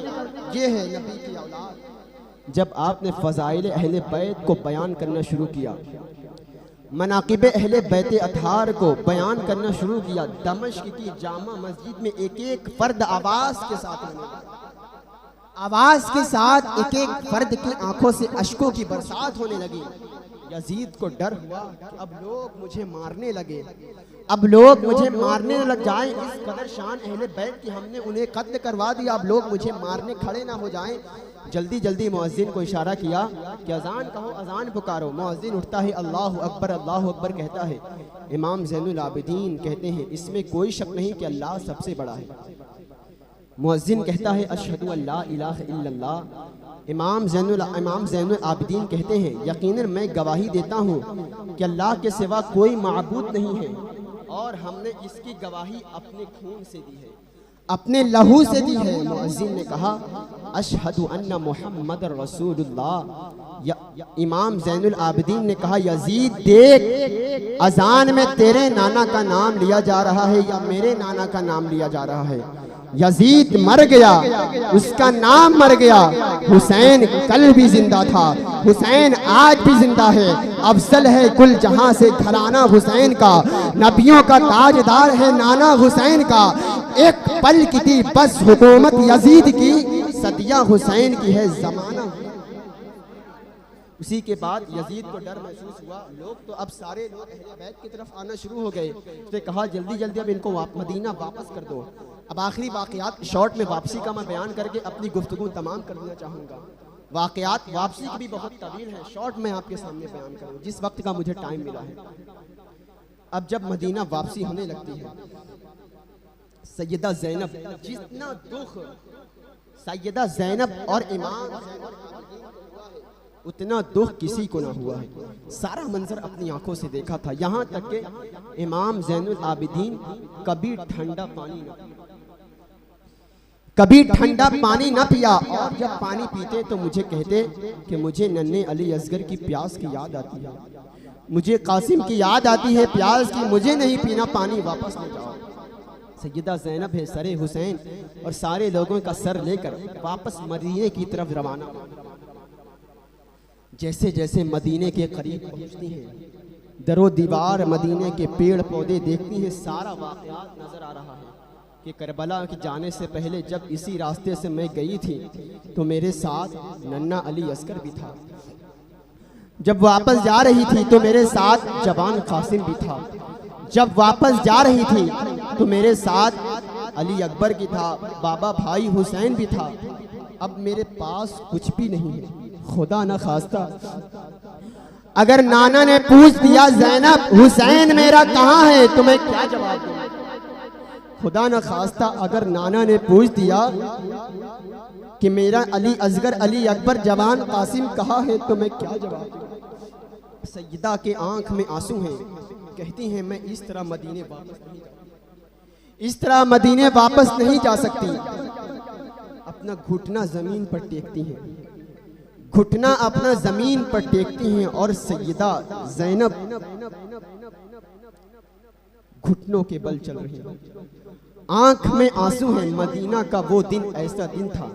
ये है नबी की औलाद। जब आपने फ़ज़ाइल अहले बैत को बयान करना शुरू किया, मनाकिब अहले बैत अतहार को बयान करना शुरू किया, दमिश्क की जामा मस्जिद में एक एक फर्द आवाज़ के साथ एक एक फर्द की आंखों से अश्कों की बरसात होने लगी। यजीद को डर हुआ कि अब लोग मुझे मारने लगे, अब लोग मुझे मारने लग जाएं। इस कदर शान अहले बैत की, हमने उन्हें कत्ल करवा दिया, अब लोग मुझे मारने खड़े ना हो जाएं। जल्दी जल्दी मुअज्जिन को इशारा किया कि अजान कहो, अजान पुकारो। मुअज्जिन उठता है, अल्लाहु अकबर कहता है। इमाम ज़ैनुल आबिदीन कहते हैं इसमें कोई शक नहीं कि अल्लाह सबसे बड़ा है। मुअज्जिन कहता है अशहदु अल्ला इलाहा इल्लल्लाह। इमाम ज़ैनुल आबिदीन कहते हैं यकीनन मैं गवाही देता हूँ कि अल्लाह के सिवा कोई माबूद नहीं है और हमने इसकी गवाही अपने खून से दी है, अपने लहू से दी है। मुअज्जिन ने कहा अशहदु अन्ना मुहम्मद रसूलुल्लाह। इमाम ज़ैनुल आबिदीन ने कहा यजीद देख, अजान में तेरे नाना का नाम लिया जा रहा है या मेरे नाना का नाम लिया जा रहा है। यजीद मर गया, उसका नाम मर गया। हुसैन कल भी जिंदा था, हुसैन आज भी जिंदा है। अफजल है कुल जहां से घराना हुसैन का, नबियों का ताजदार है नाना हुसैन का। एक पल की थी बस हुकूमत यजीद की, सदियां हुसैन की है जमाना। उसी के बाद यजीद को डर महसूस हुआ। लोग तो अब सारे लोग अहले बैत की तरफ आना शुरू हो गए। उसने कहा जल्दी जल्दी अब इनको मदीना वापस कर दो। अब आखिरी वाक़यात शॉर्ट में वापसी का मैं बयान करके अपनी गुफ्तगू तमाम कर देना चाहूँगा। वाक़यात वापसी की भी बहुत तवील है, शॉर्ट में आपके सामने बयान करूँ जिस वक्त का मुझे टाइम मिला है। अब जब मदीना वापसी होने लगती है, सैयदा ज़ैनब, जितना दुख सैयदा ज़ैनब और इमाम उतना दुख किसी को ना हुआ है। सारा मंजर अपनी आंखों से देखा था। यहाँ तक के इमाम ज़ैनुल आबिदीन कभी ठंडा पानी न पिया, और जब पानी पीते तो मुझे कहते कि मुझे नन्हे अली असगर की प्यास की याद आती है, मुझे कासिम की याद आती है प्यास की, मुझे नहीं पीना पानी, वापस ले जाओ। सैयदा ज़ैनब है सरे हुसैन और सारे लोगों का सर लेकर वापस मदीने की तरफ रवाना। जैसे जैसे मदीने के करीब पहुंचती हैं, दरो दीवार मदीने के पेड़ पौधे देखती हैं, सारा वाक़यात नजर आ रहा है कि करबला के जाने से पहले जब इसी रास्ते से मैं गई थी तो मेरे साथ नन्ना अली असगर भी था। जब वापस जा रही थी तो मेरे साथ जवान कासिम भी था। जब वापस जा रही थी तो मेरे साथ अली अकबर की था, बाबा भाई हुसैन भी था। अब मेरे पास कुछ भी नहीं है। खुदा न खास्ता अगर नाना ने पूछ दिया ज़ैनब हुसैन मेरा कहाँ है तो मैं क्या जवाब दूँ? खुदा न खास्ता अगर नाना ने पूछ दिया कि मेरा अली असगर अली अकबर जवान कासिम कहाँ है तो मैं क्या जवाब दूँ? सैयदा के आंख में आंसू हैं, कहती हैं मैं इस तरह मदीने वापस नहीं जा सकती। अपना घुटना जमीन पर टेकती हैं, घुटना अपना जमीन पर टेकती हैं और सैयदा ज़ैनब घुटनों के बल चल रही हैं, आंख में आंसू हैं। मदीना का वो दिन ऐसा दिन था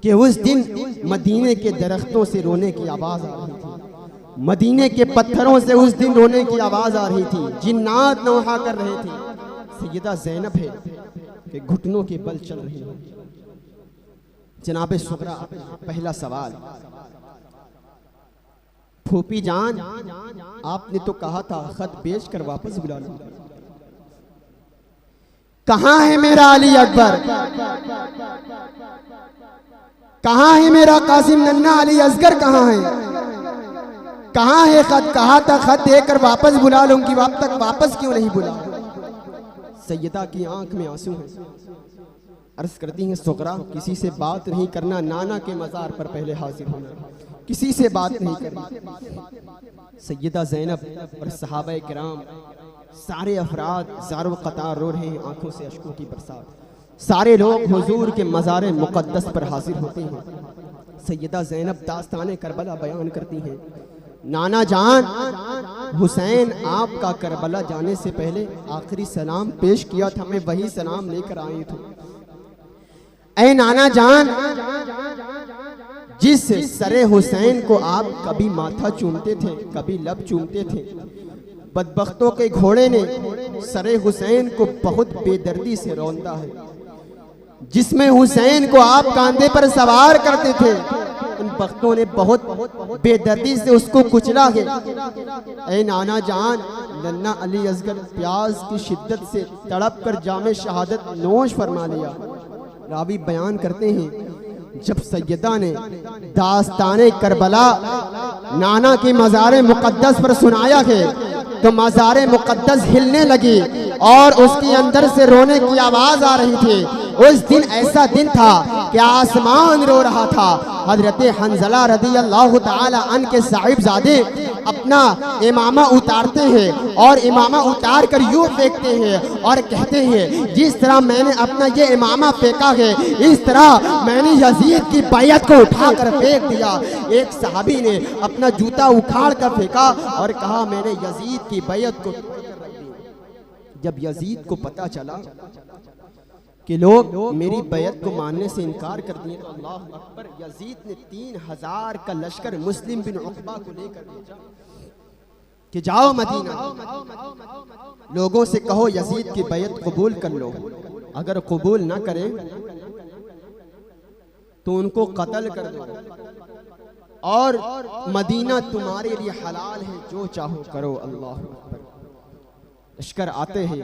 कि उस दिन मदीने के दरख्तों से रोने की आवाज आ रही थी, मदीने के पत्थरों से उस दिन रोने की आवाज आ रही थी, जिन्नात नौहा कर रहे थे। सैयदा ज़ैनब है कि घुटनों के बल चल रही है। जनाबे सुगरा, पहला सवाल, फूफी जान आपने तो कहा था खत बेच कर वापस बुला लो, कहाँ है मेरा अली अकबर, कहाँ है मेरा कासिम नन्ना अली असगर कहाँ है, कहाँ है खत? कहा था खत देकर वापस बुला लूंगी, अब तक वापस क्यों नहीं बुला? सैयदा की आंख में आंसू हैं। अर्ज करती हैं सुगरा किसी से बात नहीं करना, नाना के मज़ार पर पहले हाजिर होना, किसी से बात नहीं करनी। सैयदा ज़ैनब और सहाबा किराम सारे अफराद ज़ारो क़तार रो रहे हैं, आंखों से अश्कों की बरसात। सारे लोग हुजूर के मज़ार मुक़द्दस पर हाजिर होते हैं। सैयदा ज़ैनब दास्ताने करबला बयान करती हैं, नाना जान हुसैन आपका करबला जाने से पहले आखिरी सलाम पेश किया था, मैं वही सलाम लेकर आई थी। ऐ नाना जान, जिस सरे हुसैन को आप कभी माथा चूमते थे, कभी लब चूमते थे, बदबख्तों के घोड़े ने सरे हुसैन को बहुत बेदर्दी से रौंदा है। जिसमें हुसैन को आप कांधे पर सवार करते थे, उन बख्तों ने बहुत बेदर्दी से उसको कुचला है। ऐ नाना जान, नन्ना अली असगर प्यास की शिद्दत से तड़प कर जामे शहादत नोश फरमा लिया। रावी बयान करते हैं जब सैयदा ने दास्ताने करबला नाना की मज़ार मुक़द्दस पर सुनाया है तो मज़ार मुक़द्दस हिलने लगी और उसके अंदर से रोने की आवाज़ आ रही थी। उस दिन ऐसा दिन था कि आसमान रो रहा था। हजरत हंज़ला रज़ी अल्लाह ताला अन्हु के साहिबजादे अपना इमामा उतारते हैं और इमामा उतार कर यूँ फेंकते हैं और कहते हैं जिस तरह मैंने अपना ये इमामा फेंका है इस तरह मैंने यजीद की बैयत को उठाकर फेंक दिया। एक सहाबी ने अपना जूता उखाड़ कर फेंका और कहा मैंने यजीद की बैयत को जब यजीद को पता चला कि लोग मेरी बैयत को मानने से इनकार कर दिए तो अल्लाह अकबर, यजीद ने 3000 का लश्कर मुस्लिम बिन उक़बा को लेकर भेजा कि जाओ मदीना, लोगों से कहो यजीद की बैयत कबूल कर लो, अगर कबूल ना करें तो उनको कत्ल कर दो और मदीना तुम्हारे लिए हलाल है, जो चाहो करो। अल्लाह अकबर। लश्कर आते हैं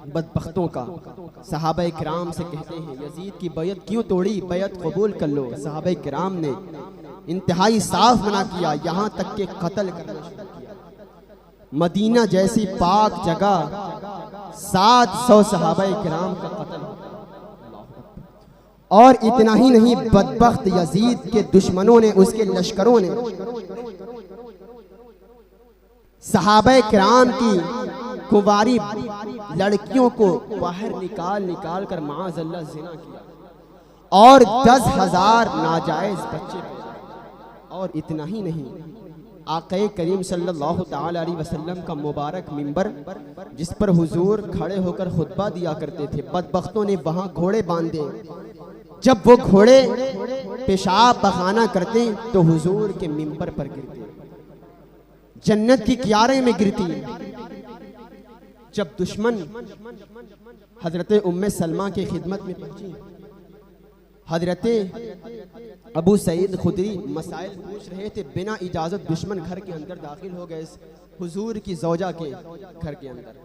बदबख्तों का, सहाबा किराम से कहते हैं यजीद की बैयत क्यों तोड़ी, बैयत कबूल कर लो। सहाबा किराम ने इंतहाई साफ मना किया, यहाँ तक के कत्ल करना शुरू किया। मदीना जैसी पाक जगह 700 सहाबा किराम का कत्ल। और इतना ही नहीं, बदबख्त यजीद के दुश्मनों ने, उसके लश्करों ने सहाबा किराम की कुंवारी लड़कियों को बाहर निकाल कर माअज़ल्लाह ज़िना किया और 10,000 नाजायज बच्चे पैदा। और इतना ही नहीं, आक़ा करीम सल्लल्लाहु ताला अलैहि वसल्लम का मुबारक मिंबर जिस पर हुजूर खड़े होकर खुतबा दिया करते थे, बदबख्तों ने वहां घोड़े बांधे। जब वो घोड़े पेशाब पखाना करते तो हुजूर के मिंबर पर गिरते, जन्नत की क्यारे में गिरती। जब दुश्मन हजरत उम्मे सलमा की खिदमत में पहुंची, हजरत अबू सईद खुदरी मसाइल पूछ रहे थे, बिना इजाजत दुश्मन घर के अंदर दाखिल हो गए हुजूर की ज़ौजा के घर के अंदर।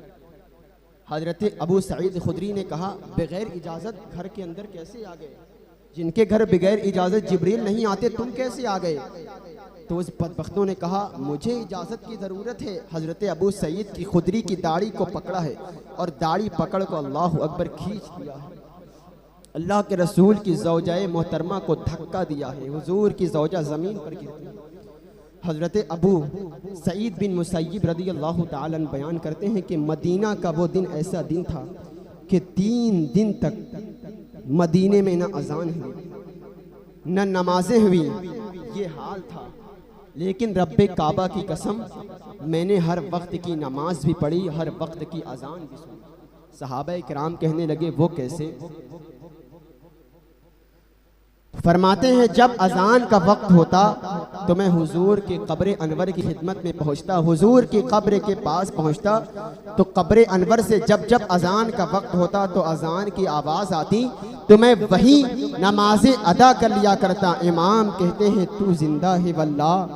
हजरत अबू सईद खुदरी ने कहा बगैर इजाजत घर के अंदर कैसे आ गए, जिनके घर बगैर इजाजत जिब्रील नहीं आते तुम कैसे आ गए। तो उस बदबख्तों ने कहा मुझे इजाज़त की ज़रूरत है। हज़रत अबू सईद की खुदरी की दाढ़ी को पकड़ा है और दाढ़ी पकड़ को अल्लाह अकबर खींच दिया है। अल्लाह के रसूल की ज़ौजाए मोहतरमा को धक्का दिया है, हुजूर की ज़ौजा ज़मीन पर गिरती है। हज़रत अबू सईद बिन मुसय्यब रज़ी अल्लाह ताला अन्हु बयान करते हैं कि मदीना का वो दिन ऐसा दिन था कि 3 दिन तक मदीने में न अजान हुई न नमाजें हुई, ये हाल था। लेकिन रब्बे काबा की कसम, मैंने हर वक्त की नमाज भी पढ़ी, हर वक्त की अजान भी सुनी। सहाबा किराम कहने लगे वो कैसे? फरमाते हैं जब अजान का वक्त होता तो मैं हुजूर के कब्र अनवर की खिदमत में पहुंचता, हुजूर की कब्र के पास पहुंचता तो कब्र अनवर से जब जब अजान का वक्त होता तो अजान की आवाज़ आती तो मैं वही नमाज़ें अदा कर लिया करता। इमाम कहते हैं तू जिंदा है वल्लाह,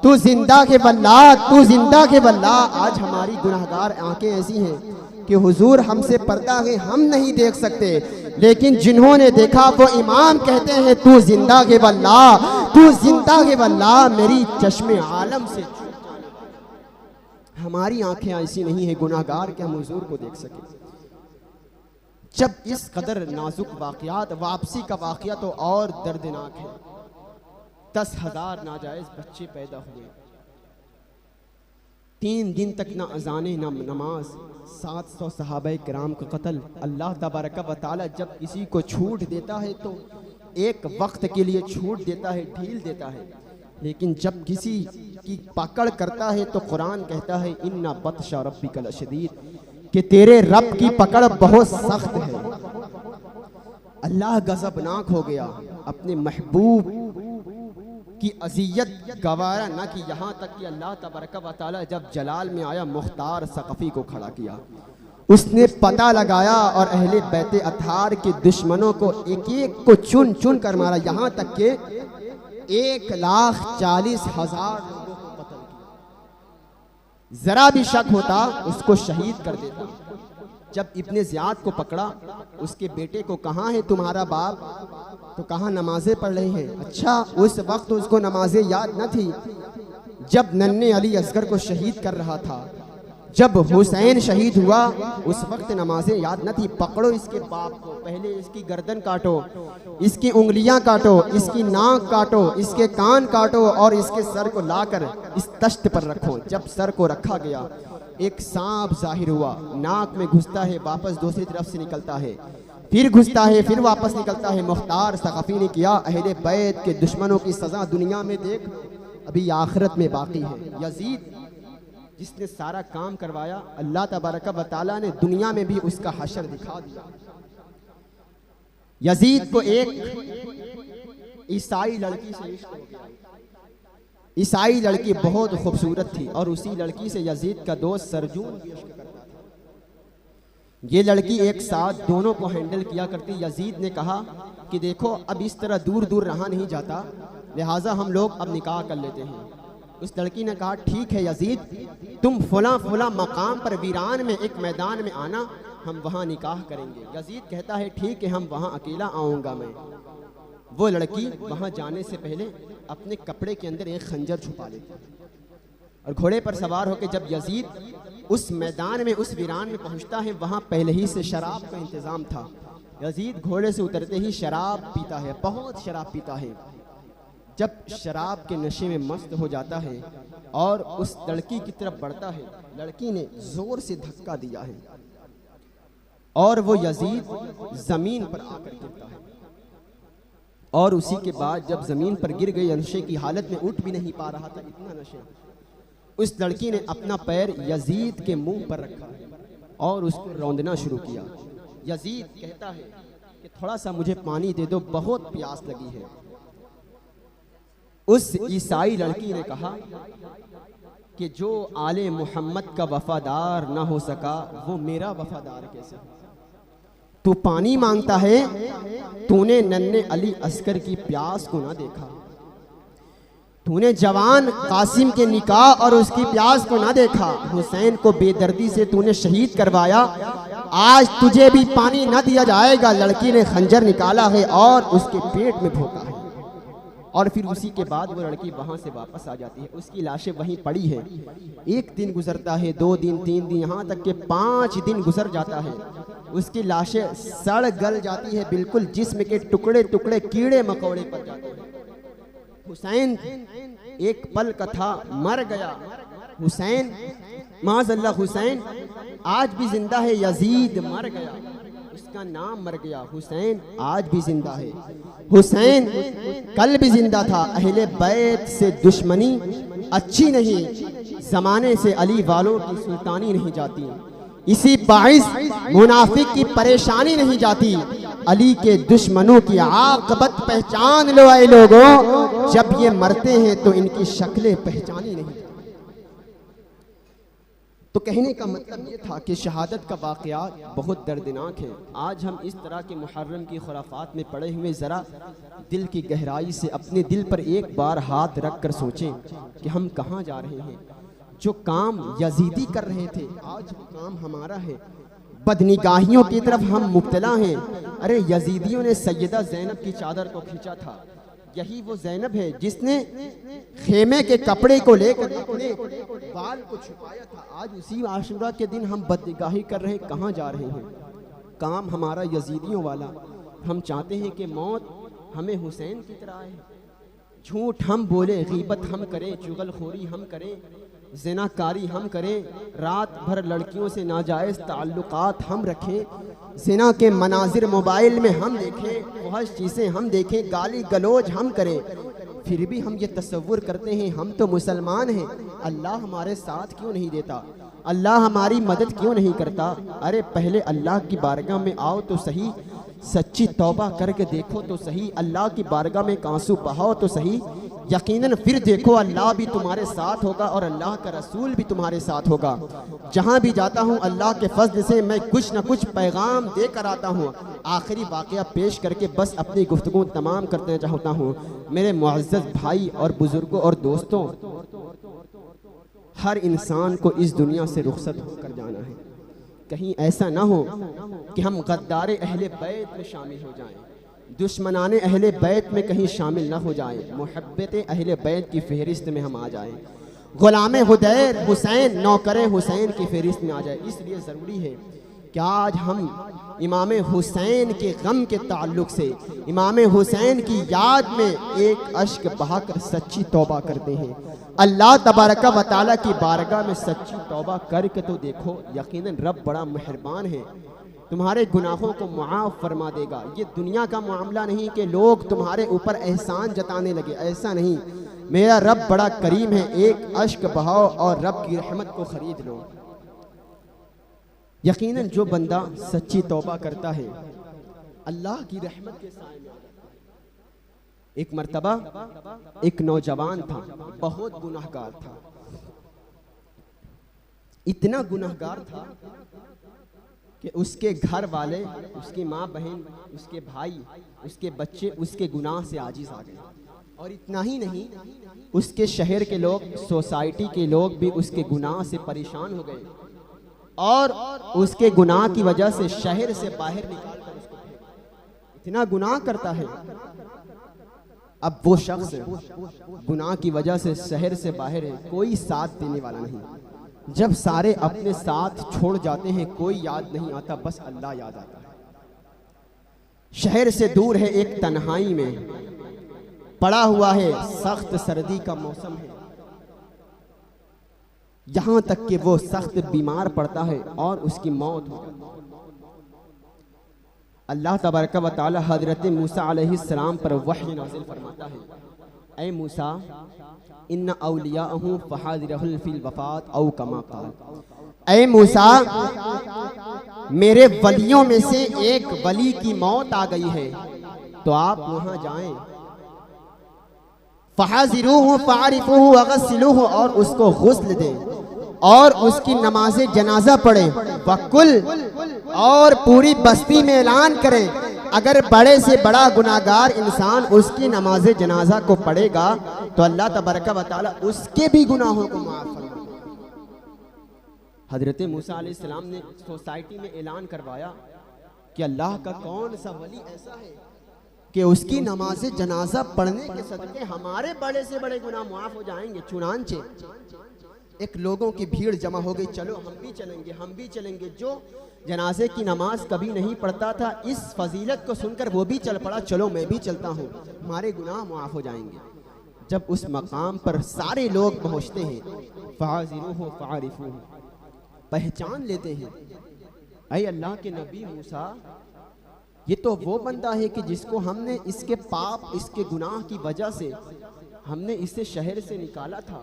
तू जिंदा है वल्लाह, तू जिंदा है वल्लाह। आज हमारी गुनाहगार आंखें ऐसी हैं कि हुजूर हमसे पर्दा है, हम नहीं देख सकते, लेकिन जिन्होंने देखा वो इमाम कहते हैं तू जिंदा है वल्लाह, तू जिंदा है वल्लाह। मेरी चश्मे आलम से हमारी आंखें ऐसी नहीं है गुनाहगार कि हम हुजूर को देख सके। जब इस कदर नाजुक वाक़यात, वापसी का वाक़या तो और दर्दनाक है। 10,000 नाजायज बच्चे पैदा हुए, 3 दिन तक ना अजाने ना नमाज, 700 सहाबा किराम का कत्ल। अल्लाह तबारक व तआला जब किसी को छूट देता है तो एक वक्त के लिए छूट देता है, ढील देता है, लेकिन जब किसी की पकड़ करता है तो कुरान कहता है इन्ना बत्शा रब्बिका लशदीद, कि तेरे रब की पकड़ बहुत सख्त है। अल्लाह गज़बनाक हो गया, अपने महबूब की अज़ियत गवारा न की, यहाँ तक कि अल्लाह तबारक व तआला जब जलाल में आया मुख्तार सक़फ़ी को खड़ा किया, उसने पता लगाया और अहले बैते अतार के दुश्मनों को एक एक को चुन चुन कर मारा, यहाँ तक के 1,40,000 लोगों को कत्ल किया। जरा भी शक होता उसको शहीद कर देता। जब इब्ने ज़ियाद को पकड़ा, उसके बेटे को कहाँ है तुम्हारा बाप, तो कहाँ नमाजें पढ़ रहे हैं। अच्छा, उस वक्त उसको नमाजें याद न थी। जब नन्हे अली असगर को शहीद कर रहा था जब हुसैन शहीद हुआ उस वक्त नमाजें याद न थी। पकड़ो इसके बाप को, पहले इसकी गर्दन काटो, इसकी उंगलियां काटो, इसकी नाक काटो, इसके कान काटो और इसके सर को लाकर इस तश्त पर रखो। जब सर को रखा गया, एक सांप जाहिर हुआ, नाक में घुसता है, वापस दूसरी तरफ से निकलता है, फिर घुसता है, फिर वापस निकलता है। मुख्तार सक़फ़ी ने किया, अहले बैत के दुश्मनों की सज़ा दुनिया में देख, अभी आखिरत में बाकी है। यजीद जिसने सारा काम करवाया, अल्लाह तबारक व तआला ने दुनिया में भी उसका हशर दिखा दिया। यजीद को एक ईसाई लड़की से इश्क हो गया। ईसाई लड़की बहुत खूबसूरत थी और उसी लड़की से यजीद का दोस्त सरजून भी इश्क करता था। ये लड़की एक साथ दोनों को हैंडल किया करती। यजीद ने कहा कि देखो अब इस तरह दूर दूर रहा नहीं जाता, लिहाजा हम लोग अब निकाह कर लेते हैं। उस लड़की ने कहा ठीक है यजीद, तुम फला फला मकाम पर वीरान में एक मैदान में आना, हम वहाँ निकाह करेंगे। यजीद कहता है ठीक है, हम वहाँ अकेला आऊँगा मैं। वो लड़की वहाँ जाने से पहले अपने कपड़े के अंदर एक खंजर छुपा लेती और घोड़े पर सवार होकर जब यजीद उस मैदान में, उस वीरान में पहुँचता है, वहाँ पहले ही से शराब का इंतज़ाम था। यजीद घोड़े से उतरते ही शराब पीता है, बहुत शराब पीता है। जब शराब के नशे में मस्त हो जाता है और उस लड़की की तरफ बढ़ता है, लड़की ने जोर से धक्का दिया है और वो यजीद जमीन पर आकर गिरता है। और उसी के बाद जब जमीन पर गिर गई, नशे की हालत में उठ भी नहीं पा रहा था, इतना नशे, उस लड़की ने अपना पैर यजीद के मुंह पर रखा और उसको रौंदना शुरू किया। यजीद कहता है कि थोड़ा सा मुझे पानी दे दो, बहुत प्यास लगी है। उस ईसाई लड़की ने कहा कि जो आले मोहम्मद का वफादार ना हो सका वो मेरा वफादार कैसे हो? तू पानी मांगता है, तूने नन्हे अली अस्कर की प्यास को ना देखा, तूने जवान कासिम के निकाह और उसकी प्यास को ना देखा, हुसैन को बेदर्दी से तूने शहीद करवाया, आज तुझे भी पानी ना दिया जाएगा। लड़की ने खंजर निकाला है और उसके पेट में भोंका है और फिर उसी के बाद वो लड़की वहां से वापस आ जाती है। उसकी लाशें वहीं पड़ी है। एक दिन गुजरता है, 2 दिन, 3 दिन, यहाँ तक के 5 दिन गुजर जाता है। उसकी लाशें सड़ गल जाती है, बिल्कुल जिस्म के टुकड़े टुकड़े कीड़े मकोड़े पड़ जाते हैं। हुसैन एक पल का था, मर गया। हुसैन माज़अल्लाह, हुसैन आज भी जिंदा है। यजीद मर गया, उसका नाम मर गया। हुसैन आज भी जिंदा है। हुसैन कल भी जिंदा था। अहले बैत से दुश्मनी अच्छी नहीं, जमाने से अली वालों की सुल्तानी नहीं जाती। इसी बाइस मुनाफिक की परेशानी नहीं जाती। अली के दुश्मनों की आकबत पहचान लो ऐ लोगों, जब ये मरते हैं तो इनकी शक्लें पहचानी नहीं। तो कहने का मतलब ये था कि शहादत का वाक़यात बहुत दर्दनाक है। आज हम इस तरह के मुहर्रम की खुराफात में पड़े हुए, ज़रा दिल की गहराई से अपने दिल पर एक बार हाथ रख कर सोचें कि हम कहाँ जा रहे हैं। जो काम यजीदी कर रहे थे, आज वो काम हमारा है। बदनिगाहियों की तरफ हम मुब्तला हैं। अरे यजीदियों ने सैयदा ज़ैनब की चादर को खींचा था, यही वो ज़ैनब है जिसने खेमे के कपड़े को लेकर अपने बाल को छुपाया था। आज उसी आशुरा के दिन हम बदनिगाही कर रहे हैं। कहाँ जा रहे हैं? काम हमारा यजीदियों वाला। हम चाहते हैं कि मौत हमें हुसैन की तरह आए। झूठ हम बोले, गीबत हम करें, चुगलखोरी हम करें, ज़िनाकारी हम करें, रात भर लड़कियों से नाजायज़ ताल्लुकात हम रखें, ज़िना के मनाजिर मोबाइल में हम देखें, फहश चीज़ें हम देखें, गाली गलोज हम करें, फिर भी हम ये तसव्वुर करते हैं हम तो मुसलमान हैं, अल्लाह हमारे साथ क्यों नहीं देता, अल्लाह हमारी मदद क्यों नहीं करता। अरे पहले अल्लाह की बारगाह में आओ तो सही, सच्ची तौबा करके देखो तो सही, अल्लाह की बारगाह में आंसू बहाओ तो सही, यकीनन फिर देखो अल्लाह भी तुम्हारे साथ होगा और अल्लाह का रसूल भी तुम्हारे साथ होगा। जहाँ भी जाता हूँ अल्लाह के फज़ल से मैं कुछ न कुछ पैगाम दे कर आता हूँ। आखिरी वाक़या पेश करके बस अपनी गुफ्तगू तमाम करना चाहता हूँ। मेरे मुअज़्ज़ज़ भाई और बुज़ुर्गों और दोस्तों, हर इंसान को इस दुनिया से रुखसत होकर जाना है। कहीं ऐसा ना हो कि हम गद्दारे अहले बैत में शामिल हो जाएं, दुश्मनाने अहले बैत में कहीं शामिल ना हो जाएं, मुहब्बते अहले बैत की फहरिस्त में हम आ जाएं। गुलाम हुदैर हुसैन नौकर हुसैन की फहरिस्त में आ जाए। इसलिए ज़रूरी है कि आज हम इमाम हुसैन के गम के ताल्लुक़ से इमाम हुसैन की याद में एक अश्क बहाकर सच्ची तौबा करते हैं। अल्लाह तबारक व तआला की बारगाह में सच्ची तौबा करके तो देखो, यकीनन रब बड़ा मेहरबान है, तुम्हारे गुनाहों को मुआफ़ फरमा देगा। ये दुनिया का मामला नहीं कि लोग तुम्हारे ऊपर एहसान जताने लगे, ऐसा नहीं। मेरा रब बड़ा करीम है, एक अश्क बहाओ और रब की रहमत को ख़रीद लो। यकीनन जो बंदा सच्ची तौबा करता है अल्लाह की रहमत के साए में। एक मर्तबा एक नौजवान था, बहुत गुनाहगार था, इतना गुनाहगार था कि उसके घर वाले, उसकी माँ बहन, उसके भाई, उसके बच्चे उसके गुनाह से आजिज आ गए। और इतना ही नहीं, उसके शहर के लोग, सोसाइटी के लोग भी उसके गुनाह से परेशान हो गए और उसके गुनाह की वजह से शहर से बाहर निकाल कर उसको इतना गुनाह करता है। अब वो शख्स गुनाह की वजह से शहर से बाहर है, कोई साथ देने वाला नहीं। जब सारे अपने साथ छोड़ जाते हैं, कोई याद नहीं आता, बस अल्लाह याद आता है। शहर से दूर है, एक तन्हाई में पड़ा हुआ है, सख्त सर्दी का मौसम है, यहाँ तक कि वो सख्त बीमार पड़ता है और उसकी मौत हो जाती है। अल्लाह तबारक व तआला हज़रत मूसा अलैहिस्सलाम पर वही नाज़िल फरमाता है, ऐ मूसा इन्ना औलियाअहु फहाज़िरहुल फिल वफ़ात औ कमा क़ाल। ऐ मूसा, मेरे वलियों में से एक वली की मौत आ गई है, तो आप वहाँ जाएं, फहाज़िरूहु फ़अरिफ़ूहु वग़स्सिलूहु, और उसको गुस्ल दें और उसकी नमाज जनाजा पढ़ें। वकुल, और पूरी बस्ती में ऐलान करें, अगर बड़े से बड़ा गुनाहगार इंसान उसकी नमाज जनाजा को पढ़ेगा तो अल्लाह तबारक व तआला उसके भी गुनाहों को माफ़ फरमाएगा। हज़रत मूसा अलैहिस्सलाम ने सोसाइटी में ऐलान करवाया कि अल्लाह का कौन सा वली ऐसा है कि उसकी नमाज जनाजा पढ़ने के सदके हमारे बड़े से बड़े गुनाह माफ़ हो जाएंगे। चुनांचे एक लोगों की भीड़ जमा हो गई, चलो हम भी चलेंगे, हम भी चलेंगे। जो जनाजे की नमाज कभी नहीं पढ़ता था, इस फजीलत को सुनकर वो भी चल पड़ा, चलो मैं भी चलता हूँ, हमारे गुनाह माफ़ हो जाएंगे। जब उस मकाम पर सारे लोग पहुँचते हैं, फ़ाज़िरूहु फ़अरिफ़ूहु, पहचान लेते हैं, ऐ अल्लाह के नबी मूसा, ये तो वो बंदा है कि जिसको हमने इसके पाप, इसके गुनाह की वजह से हमने इसे शहर से निकाला था,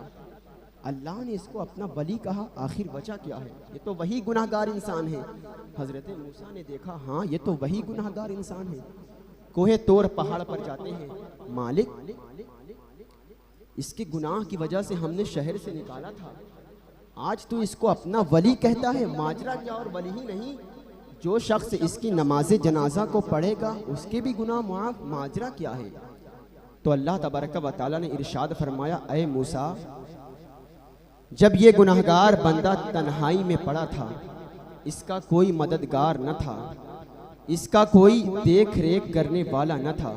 अल्लाह ने इसको अपना वली कहा, आखिर वजह क्या है? ये तो वही गुनाहगार इंसान है। हज़रत मूसा ने देखा, हाँ ये तो वही गुनाहगार इंसान है। कोहे तोर पहाड़ पर जाते हैं, मालिक इसके गुनाह की वजह से हमने शहर से निकाला था, आज तू इसको अपना वली कहता है, माजरा क्या? और वली ही नहीं, जो शख्स इसकी नमाज जनाजा को पढ़ेगा उसके भी गुनाह माफ़, माजरा क्या है? तो अल्लाह तबारक व तआला ने इरशाद फरमाया, ऐ मूसा, जब ये गुनाहगार बंदा तन्हाई में पड़ा था, इसका कोई मददगार न था, इसका कोई देख रेख करने वाला न था।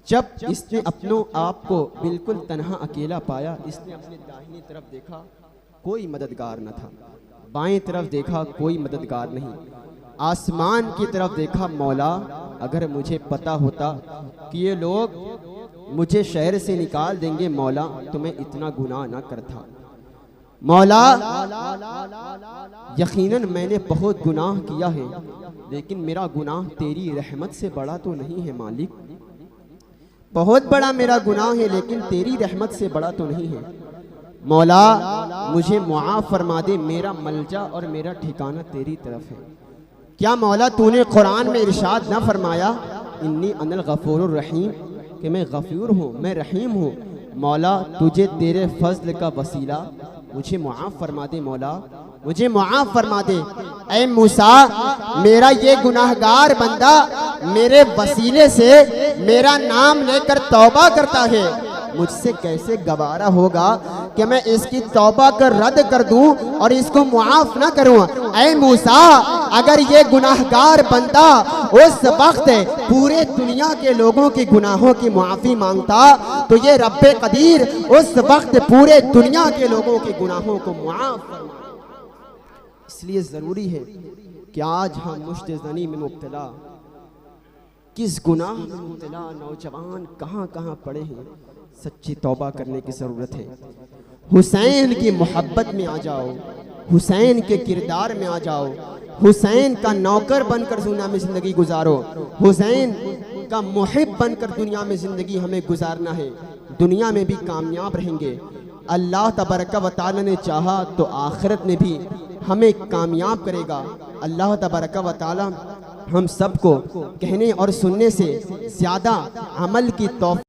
जब इसने अपनों आप को बिल्कुल तन्हा अकेला पाया, इसने अपने दाहिनी तरफ देखा, कोई मददगार न था, बाएं तरफ देखा, कोई मददगार नहीं, आसमान की तरफ देखा, मौला अगर मुझे पता होता कि ये लोग मुझे शहर से निकाल देंगे मौला, तो मैं इतना गुनाह ना करता। मौला यकीनन मैंने बहुत गुनाह किया है, लेकिन मेरा गुनाह तेरी रहमत से बड़ा तो नहीं है मालिक, बहुत बड़ा मेरा गुनाह है, लेकिन तेरी रहमत से बड़ा तो नहीं है। मौला मुझे मुआफ़ फरमा दे, मेरा मलजा और मेरा ठिकाना तेरी तरफ है। क्या मौला तूने कुरान में इरशाद ना फरमाया, इन्नी अनल गफूरुर रहीम, कि मैं गफूर हूँ, मैं रहीम हूँ। मौला तुझे तेरे फजल का वसीला मुझे मुआफ़ फरमा दे, मौला मुझे मुआफ़ फरमा दे। ऐ मूसा, मेरा ये गुनाहगार बंदा मेरे वसीले से मेरा नाम लेकर तौबा करता है, मुझसे कैसे गवारा होगा कि मैं इसकी तौबा कर रद्द कर दूं और इसको मुआफ़ ना करूं। ऐ मूसा, अगर ये गुनाहगार बंदा उस वक्त पूरे दुनिया के लोगों की गुनाहों की मुआफ़ी मांगता तो ये रब्बे कदीर उस वक्त पूरे दुनिया के लोगों के गुनाहों को मुआफ़ फरमा। इसलिए ज़रूरी है कि आज हम मुश्तज़नी में मुब्तला, किस गुनाह में मुब्तला नौजवान कहाँ कहाँ पड़े हैं, सच्ची तौबा करने की ज़रूरत है। हुसैन की मोहब्बत में आ जाओ, हुसैन के किरदार में आ जाओ, हुसैन का नौकर बनकर दुनिया में ज़िंदगी गुजारो, हुसैन का मुहिब बनकर दुनिया में ज़िंदगी हमें गुजारना है। दुनिया में भी कामयाब रहेंगे। अल्लाह तबारक व तआला ने चाहा तो आखिरत में भी हमें कामयाब करेगा। अल्लाह तबारक व तआला हम सबको कहने और सुनने से ज़्यादा अमल की तौफीक